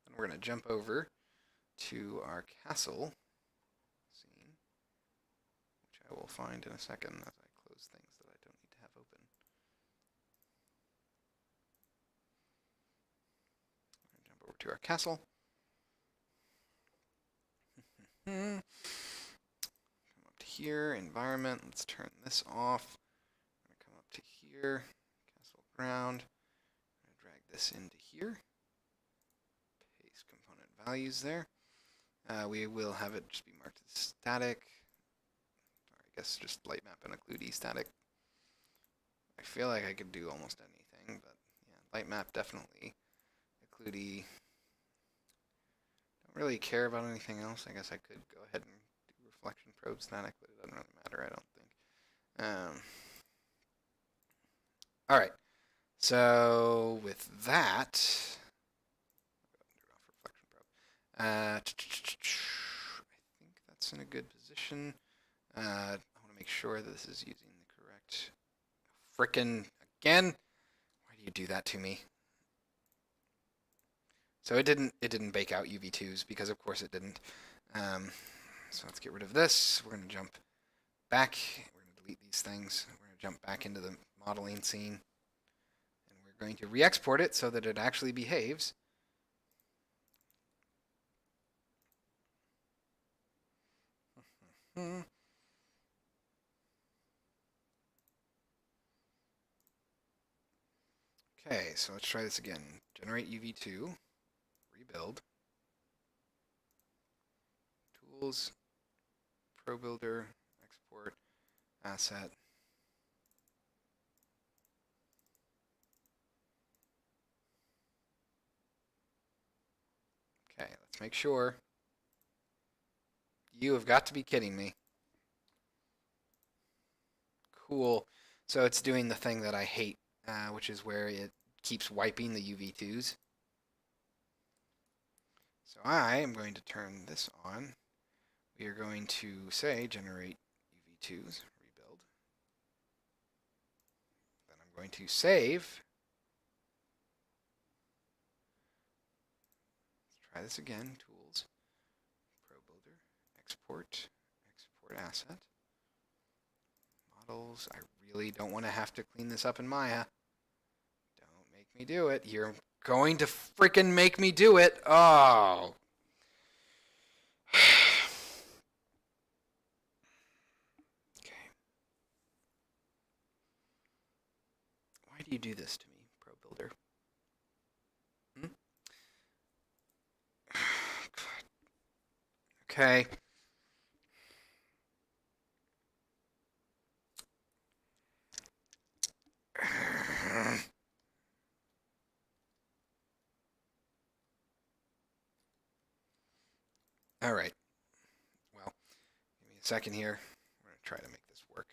And we're going to jump over to our castle scene, which I will find in a second as I close things that I don't need to have open. Jump over to our castle. Come up to here, environment, let's turn this off. I'm going to come up to here, castle ground. I'm going to drag this into here. Paste component values there. We will have it just be marked as static. Or I guess just light map and include static. I feel like I could do almost anything, but yeah, light map definitely. Include don't really care about anything else. I guess I could go ahead and do reflection probe static, but it doesn't really matter, I don't think. All right. So with that, I think that's in a good position. I want to make sure that this is using the correct frickin' again. Why do you do that to me? So it didn't bake out UV2s because of course it didn't. So let's get rid of this. We're going to jump back. We're going to delete these things. We're going to jump back into the modeling scene. And we're going to re-export it so that it actually behaves. Okay, so let's try this again. Generate UV2, rebuild, tools, Pro Builder, export, asset. Okay, let's make sure. You have got to be kidding me. Cool. So it's doing the thing that I hate, which is where it keeps wiping the UV2s. So I am going to turn this on. We are going to say generate UV2s, rebuild. Then I'm going to save. Let's try this again. Tools, Pro Builder, export, export asset. Models. I really don't want to have to clean this up in Maya. Don't make me do it. You're going to freaking make me do it. Oh. Okay. Why do you do this to me, Pro Builder? Okay. All right. Well, give me a second here. We're going to try to make this work.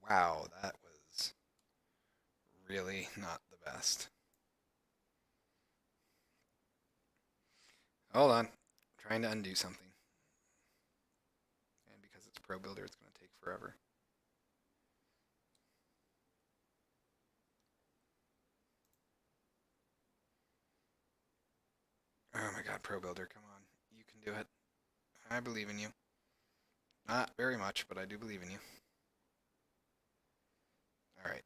Wow, that was really not the best. Hold on. I'm trying to undo something. And because it's Pro Builder, it's going to take forever. Oh my god, Pro Builder, come on. You can do it. I believe in you. Not very much, but I do believe in you. Alright,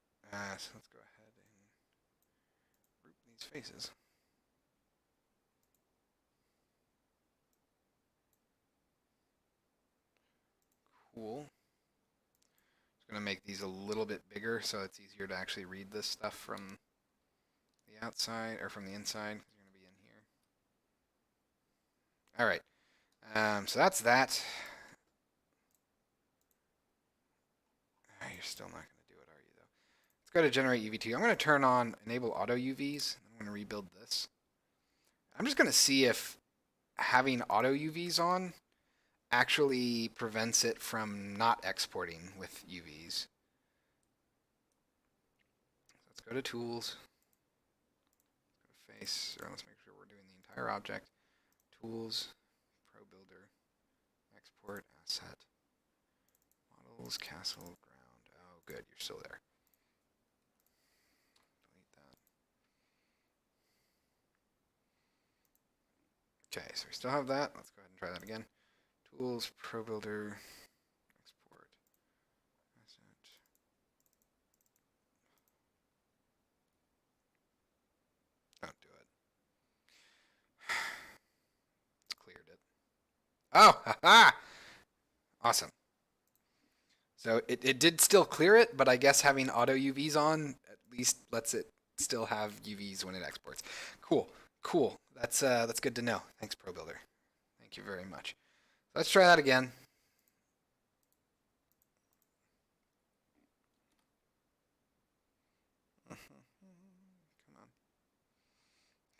so let's go ahead and group these faces. Cool. Just going to make these a little bit bigger so it's easier to actually read this stuff from the outside, or from the inside, because you're going to be in here. Alright, so that's that. You're still not going to do it, are you, though? Let's go to generate UV2. I'm going to turn on enable auto UVs. I'm going to rebuild this. I'm just going to see if having auto UVs on actually prevents it from not exporting with UVs. So let's go to tools, go to face, or let's make sure we're doing the entire object. Tools, Pro Builder, export, asset, models, castle, ground. Oh, good, you're still there. Delete that. Okay, so we still have that. Let's go ahead and try that again. Tools, Pro Builder, export, asset. Don't do it. It's cleared it. Oh, haha! Awesome. So it did still clear it, but I guess having auto UVs on at least lets it still have UVs when it exports. Cool, cool. That's good to know. Thanks, Pro Builder. Thank you very much. Let's try that again. Come on.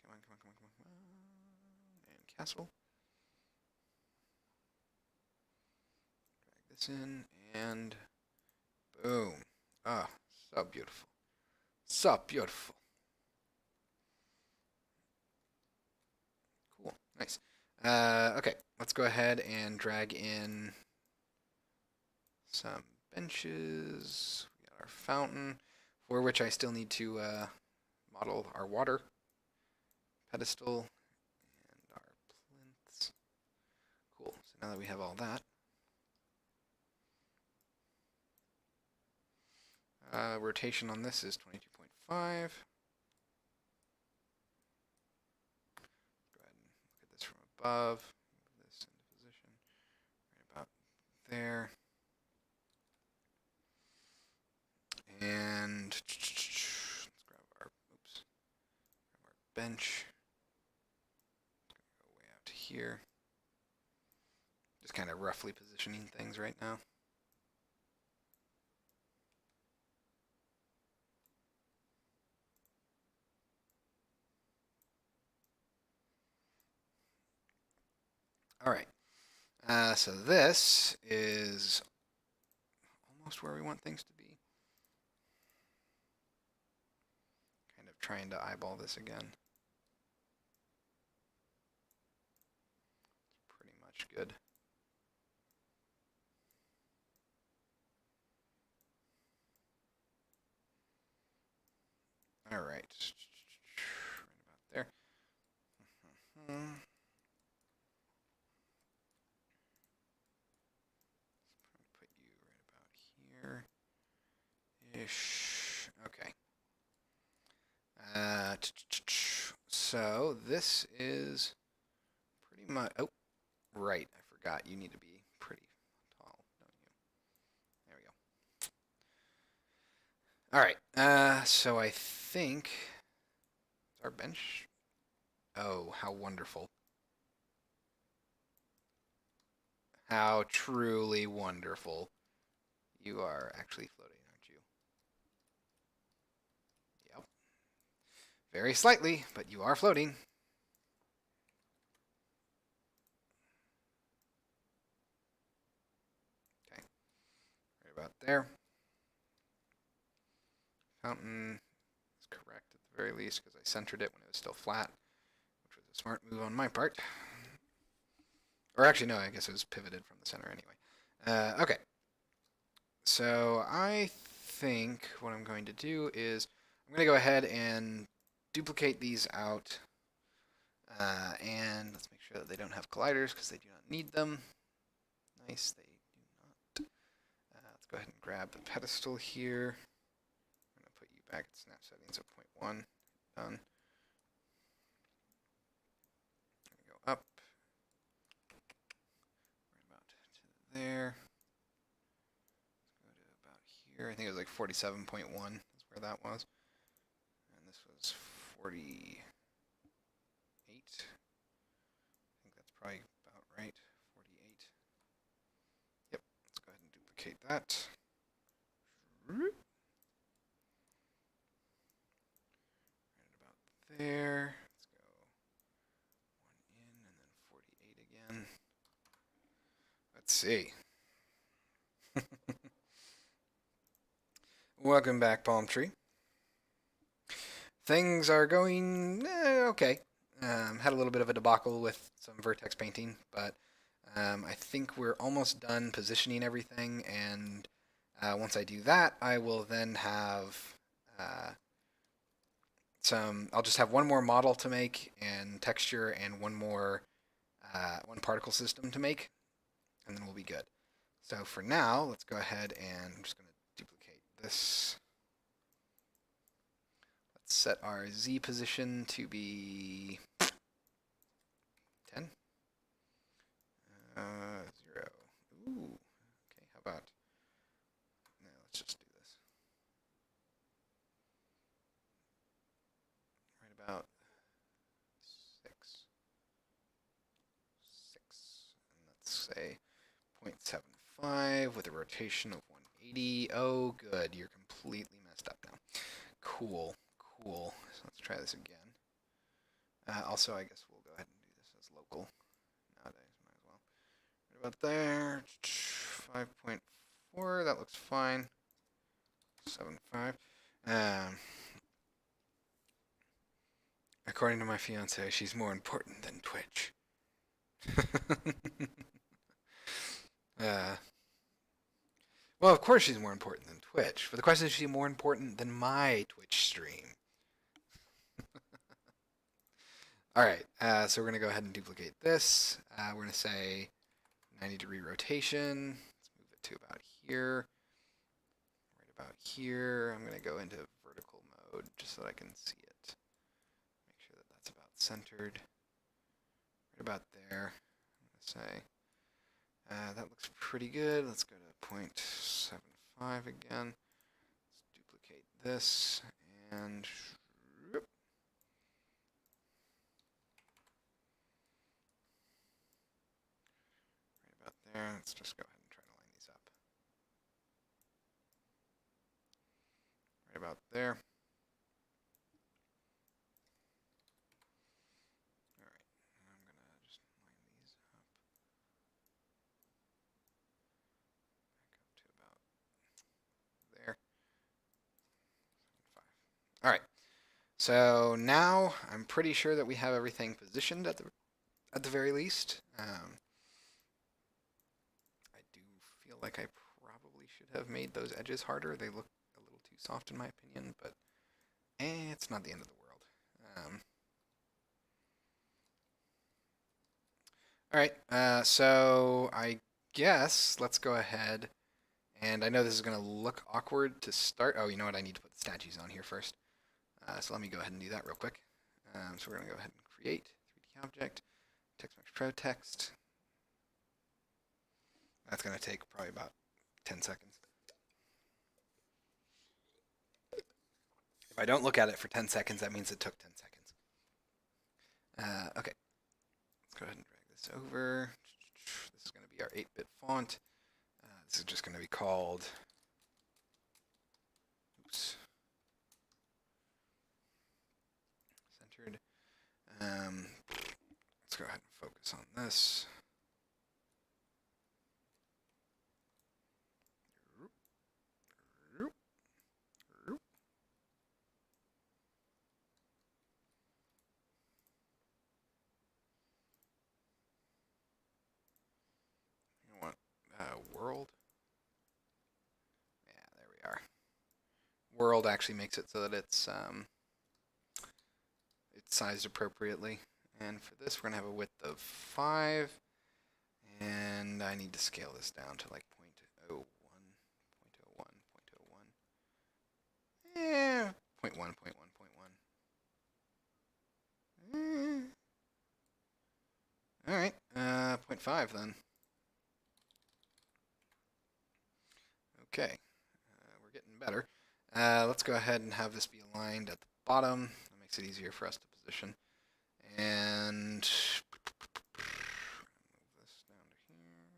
Come on, come on, come on, come on. And castle. Drag this in and boom. Ah, so beautiful. So beautiful. Cool. Nice. Okay, let's go ahead and drag in some benches. We got our fountain, for which I still need to model our water pedestal and our plinths. Cool. So now that we have all that, rotation on this is 22.5. Go ahead and look at this from above. Move this into position right about there. And let's grab our bench. Go way out to here. Just kind of roughly positioning things right now. All right. So this is almost where we want things to be. Kind of trying to eyeball this again. Pretty much good. All right. Right about there. Put you right about here-ish. Okay. So this is pretty much. Oh, right. I forgot. You need to be pretty tall, don't you? There we go. All right. So I think our bench. Oh, how wonderful! How truly wonderful! You are actually floating, aren't you? Yep. Very slightly, but you are floating. Okay. Right about there. Fountain is correct at the very least because I centered it when it was still flat, which was a smart move on my part. Or actually, no, I guess it was pivoted from the center anyway. Okay. So I think what I'm going to do is I'm going to go ahead and duplicate these out. And let's make sure that they don't have colliders because they do not need them. Nice, they do not. Let's go ahead and grab the pedestal here. I'm going to put you back at snap settings of 0.1. Done. Go up. Right about to there. Let's go to about here. I think it was like 47.1 is where that was. And this was 48. I think that's probably about right. 48. Yep. Let's go ahead and duplicate that. Right about there. Let's go one in and then 48 again. Let's see. Welcome back, Palm Tree. Things are going okay. Had a little bit of a debacle with some vertex painting, but I think we're almost done positioning everything, and once I do that, I will then have I'll just have one more model to make and texture and one more one particle system to make, and then we'll be good. So for now, let's go ahead and I'm just going to duplicate this. Let's set our Z position to be 10. 0. Ooh. Okay, how about... No, let's just do this. Right about 6. 6. And let's say 0.75 with a rotation of 180. Oh, good. You're completely messed up now. Cool. Cool. So let's try this again. Also, I guess we'll go ahead and do this as local. Nowadays, might as well. Right about there. 5.4. That looks fine. 7.5. According to my fiance, she's more important than Twitch. Well, of course she's more important than Twitch. But the question is, is she more important than my Twitch stream? All right, so we're going to go ahead and duplicate this. We're going to say 90-degree rotation. Let's move it to about here. Right about here. I'm going to go into vertical mode just so that I can see it. Make sure that that's about centered. Right about there. I'm going to say that looks pretty good. Let's go to 0.75 again. Let's duplicate this and there. Let's just go ahead and try to line these up. Right about there. All right, and I'm going to just line these up. Back up to about there. 5. All right. So now I'm pretty sure that we have everything positioned at the very least. I do feel like I probably should have made those edges harder. They look a little too soft in my opinion, but it's not the end of the world. All right, so I guess let's go ahead, and I know this is going to look awkward to start. Oh, you know what? I need to put the statues on here first. So let me go ahead and do that real quick. So we're going to go ahead and create 3D object, TextMesh Pro text. That's going to take probably about 10 seconds. If I don't look at it for 10 seconds, that means it took 10 seconds. Okay, let's go ahead and drag this over. This is going to be our 8-bit font. This is just going to be called, oops, centered. Let's go ahead and focus on this. You want world? Yeah, there we are. World actually makes it so that it's sized appropriately. And for this, we're going to have a width of 5. And I need to scale this down to like 0.01, 0.01, 0.01. Yeah, 0.1, 0.1, 0.1. All right, 0.5 then. Okay, we're getting better. Let's go ahead and have this be aligned at the bottom. That makes it easier for us to position. And move this down to here.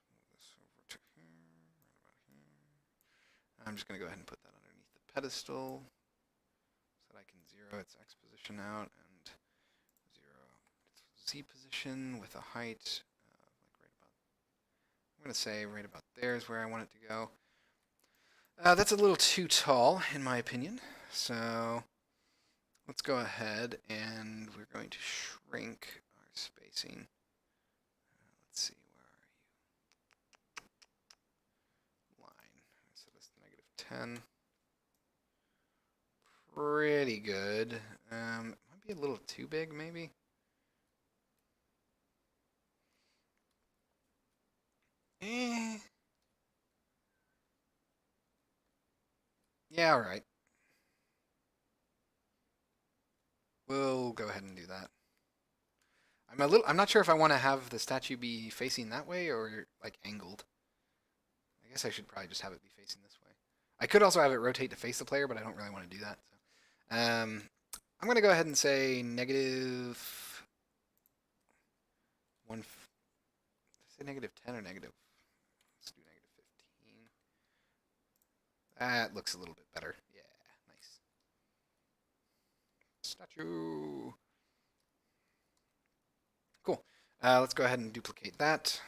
Move this over to here, right about here. I'm just going to go ahead and put that underneath the pedestal so that I can zero its X position out and zero its Z position with a height like right about, I'm going to say right about there is where I want it to go. That's a little too tall in my opinion, so let's go ahead and we're going to shrink our spacing. Let's see, where are you? Line. So that's -10. Pretty good. It might be a little too big, maybe. Eh. Yeah, all right. We'll go ahead and do that. I'm not sure if I want to have the statue be facing that way or like angled. I guess I should probably just have it be facing this way. I could also have it rotate to face the player, but I don't really want to do that. So. I'm going to go ahead and say negative one. Say negative 10 or negative. Let's do negative 15. That looks a little bit better. Yeah, nice. Statue. Cool. Let's go ahead and duplicate that.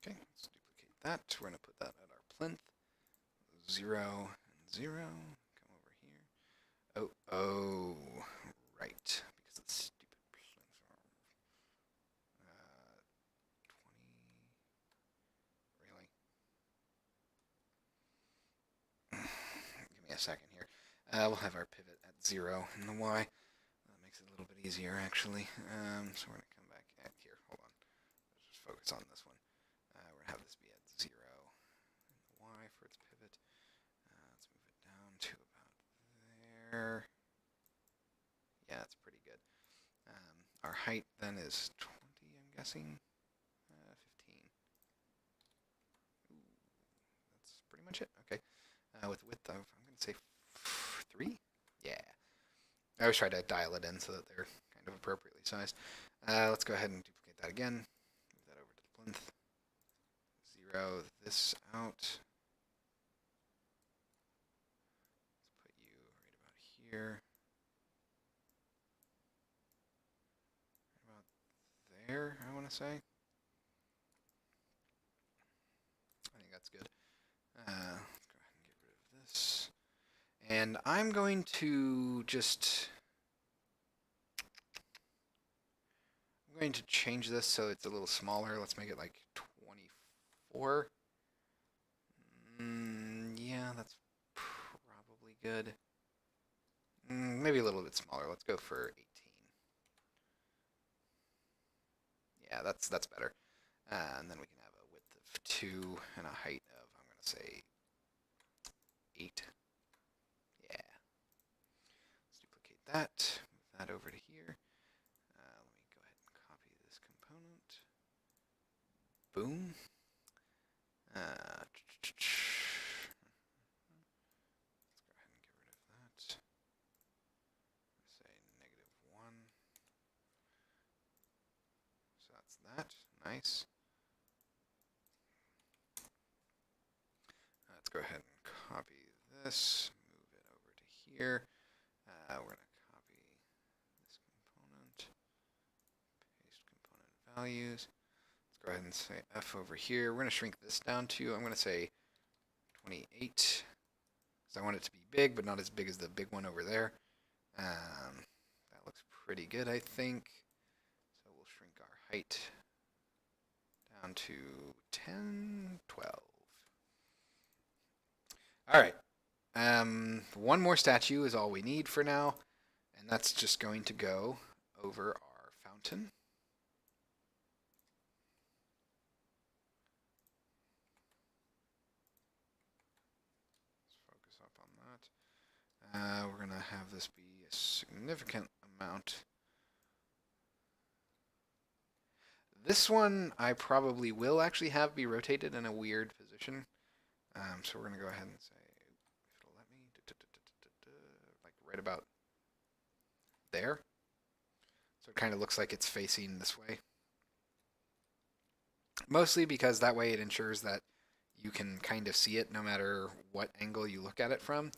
Okay, let's duplicate that. We're going to put that at our plinth. 0 and 0. Come over here. Oh, right. Because it's stupid plinth. 20. Really? Give me a second here. We'll have our pivot at 0 in the Y. That makes it a little bit easier, actually. So we're going to come back at here. Hold on. Let's just focus on this one. We're going to have this be at 0 in the Y for its pivot. Let's move it down to about there. Yeah, that's pretty good. Our height then is 20, I'm guessing. 15. Ooh, that's pretty much it. Okay. With width, I'm going to say 3. Yeah. I always try to dial it in so that they're kind of appropriately sized. Let's go ahead and duplicate that again. Move that over to the plinth. 0 this out. Let's put you right about here. Right about there, I want to say. I think that's good. Let's go ahead and get rid of this. And I'm going to just... I'm going to change this so it's a little smaller. Let's make it like 24. Yeah, that's probably good. Maybe a little bit smaller. Let's go for 18. Yeah, that's better. And then we can have a width of 2 and a height of, I'm going to say, 8. Yeah. Let's duplicate that. Move that over to here. Let me go ahead and copy this component. Boom. Let's go ahead and get rid of that. Say -1. So that's that. Nice. Let's go ahead and copy this. Move it over to here. We're going to copy this component. Paste component values. Let's go ahead and say F over here. We're going to shrink this down to, I'm going to say 28. Because I want it to be big, but not as big as the big one over there. That looks pretty good, I think. So we'll shrink our height down to 10, 12. All right. One more statue is all we need for now, and that's just going to go over our fountain. Let's focus up on that. We're going to have this be a significant amount. This one I probably will actually have be rotated in a weird position. So we're going to go ahead and say, if it'll let me, like right about there. So it kind of looks like it's facing this way. Mostly because that way it ensures that you can kind of see it no matter what angle you look at it from.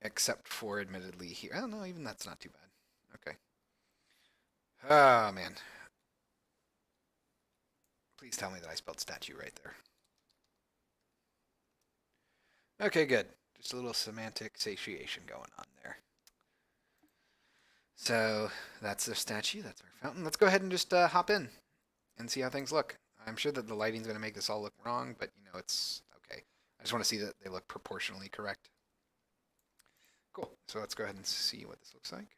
Except for, admittedly, here. I don't know, even that's not too bad. Okay. Oh, man. Please tell me that I spelled statue right there. Okay, good. Just a little semantic satiation going on there. So that's the statue. That's our fountain. Let's go ahead and just hop in and see how things look. I'm sure that the lighting's going to make this all look wrong, but you know, it's okay. I just want to see that they look proportionally correct. Cool. So let's go ahead and see what this looks like.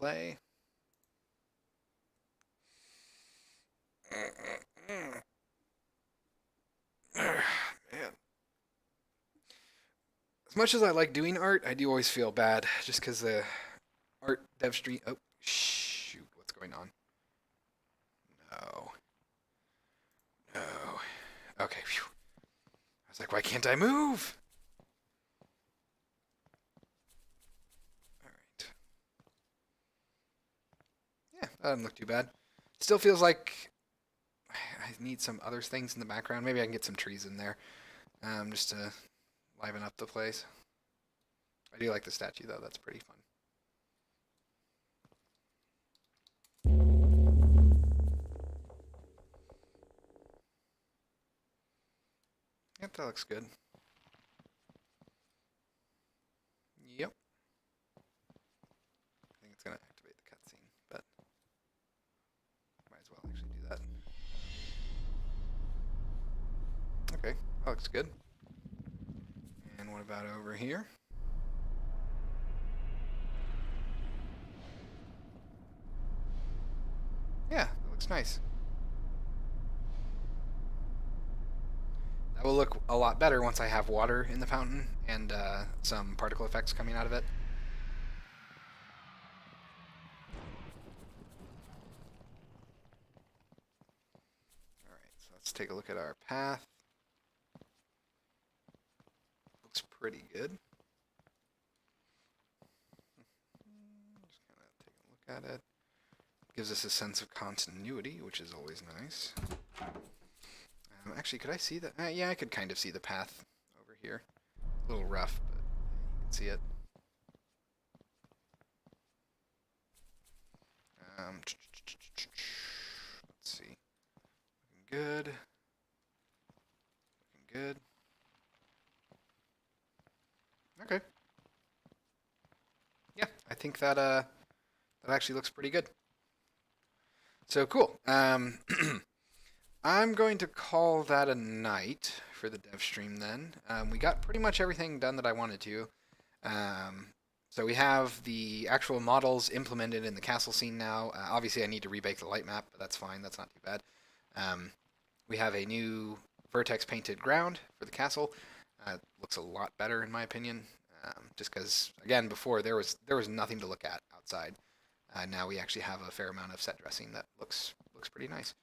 play. Man. As much as I like doing art, I do always feel bad just because the art Devstream. Oh, shoot. What's going on? No. No. Okay. Phew. I was like, why can't I move? All right. Yeah, that doesn't look too bad. Still feels like I need some other things in the background. Maybe I can get some trees in there, just to liven up the place. I do like the statue though. That's pretty fun. Yep, that looks good. Yep. I think it's gonna activate the cutscene, but might as well actually do that. Okay, that looks good. And what about over here? Yeah, that looks nice. That will look a lot better once I have water in the fountain and some particle effects coming out of it. Alright, so let's take a look at our path. Looks pretty good. Just kind of take a look at it. Gives us a sense of continuity, which is always nice. Actually, could I see that? Yeah, I could kind of see the path over here. A little rough, but you can see it. Let's see. Looking good. Looking good. Okay. Yeah, I think that that actually looks pretty good. So cool. I'm going to call that a night for the dev stream then. We got pretty much everything done that I wanted to. So we have the actual models implemented in the castle scene now. Obviously, I need to rebake the light map, but that's fine. That's not too bad. We have a new vertex painted ground for the castle. Looks a lot better in my opinion. Just because, again, before there was nothing to look at outside. Now we actually have a fair amount of set dressing that looks pretty nice.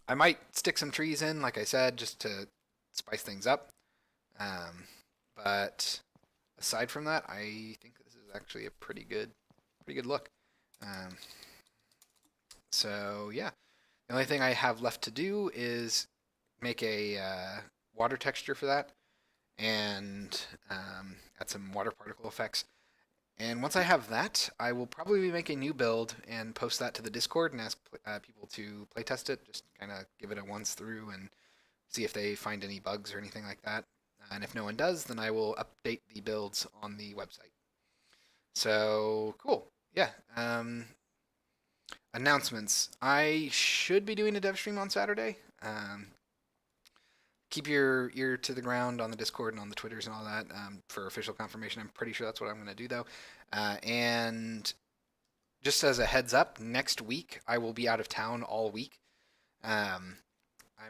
I might stick some trees in, like I said, just to spice things up. But aside from that, I think this is actually a pretty good look. So yeah, the only thing I have left to do is make a water texture for that and add some water particle effects. And once I have that, I will probably make a new build and post that to the Discord and ask people to playtest it. Just kind of give it a once through and see if they find any bugs or anything like that. And if no one does, then I will update the builds on the website. So cool. Yeah. Announcements. I should be doing a dev stream on Saturday. Keep your ear to the ground on the Discord and on the Twitters and all that for official confirmation. I'm pretty sure that's what I'm going to do, though. And just as a heads up, next week I will be out of town all week. I'm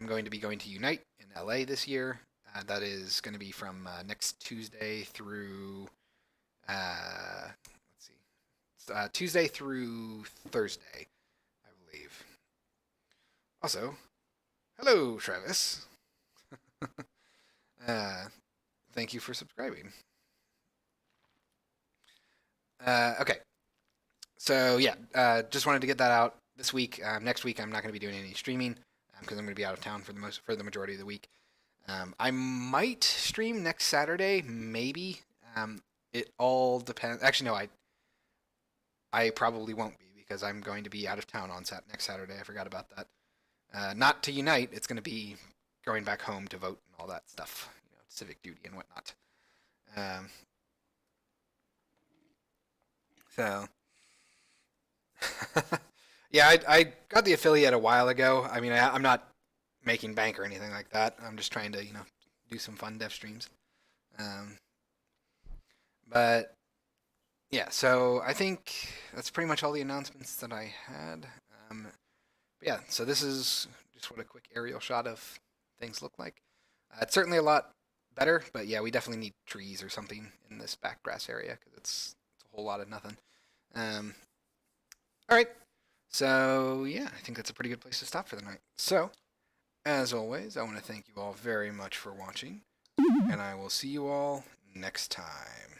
going to be going to Unite in LA this year. That is going to be from next Tuesday through, let's see, Tuesday through Thursday, I believe. Also, hello, Travis. Thank you for subscribing. Okay. So yeah, just wanted to get that out this week. Next week, I'm not going to be doing any streaming because I'm going to be out of town for the majority of the week. I might stream next Saturday, maybe. It all depends. Actually, no, I probably won't be because I'm going to be out of town on next Saturday. I forgot about that. Not to Unite. It's going to be going back home to vote and all that stuff, civic duty and whatnot. So, yeah, I got the affiliate a while ago. I mean, I'm not making bank or anything like that. I'm just trying to, do some fun dev streams. But Yeah, so I think that's pretty much all the announcements that I had. But yeah, so this is just what a quick aerial shot of things look like. It's certainly a lot better, but yeah, we definitely need trees or something in this back grass area because it's a whole lot of nothing. Um, all right, so yeah, I think that's a pretty good place to stop for the night. So, as always, I want to thank you all very much for watching, and I will see you all next time.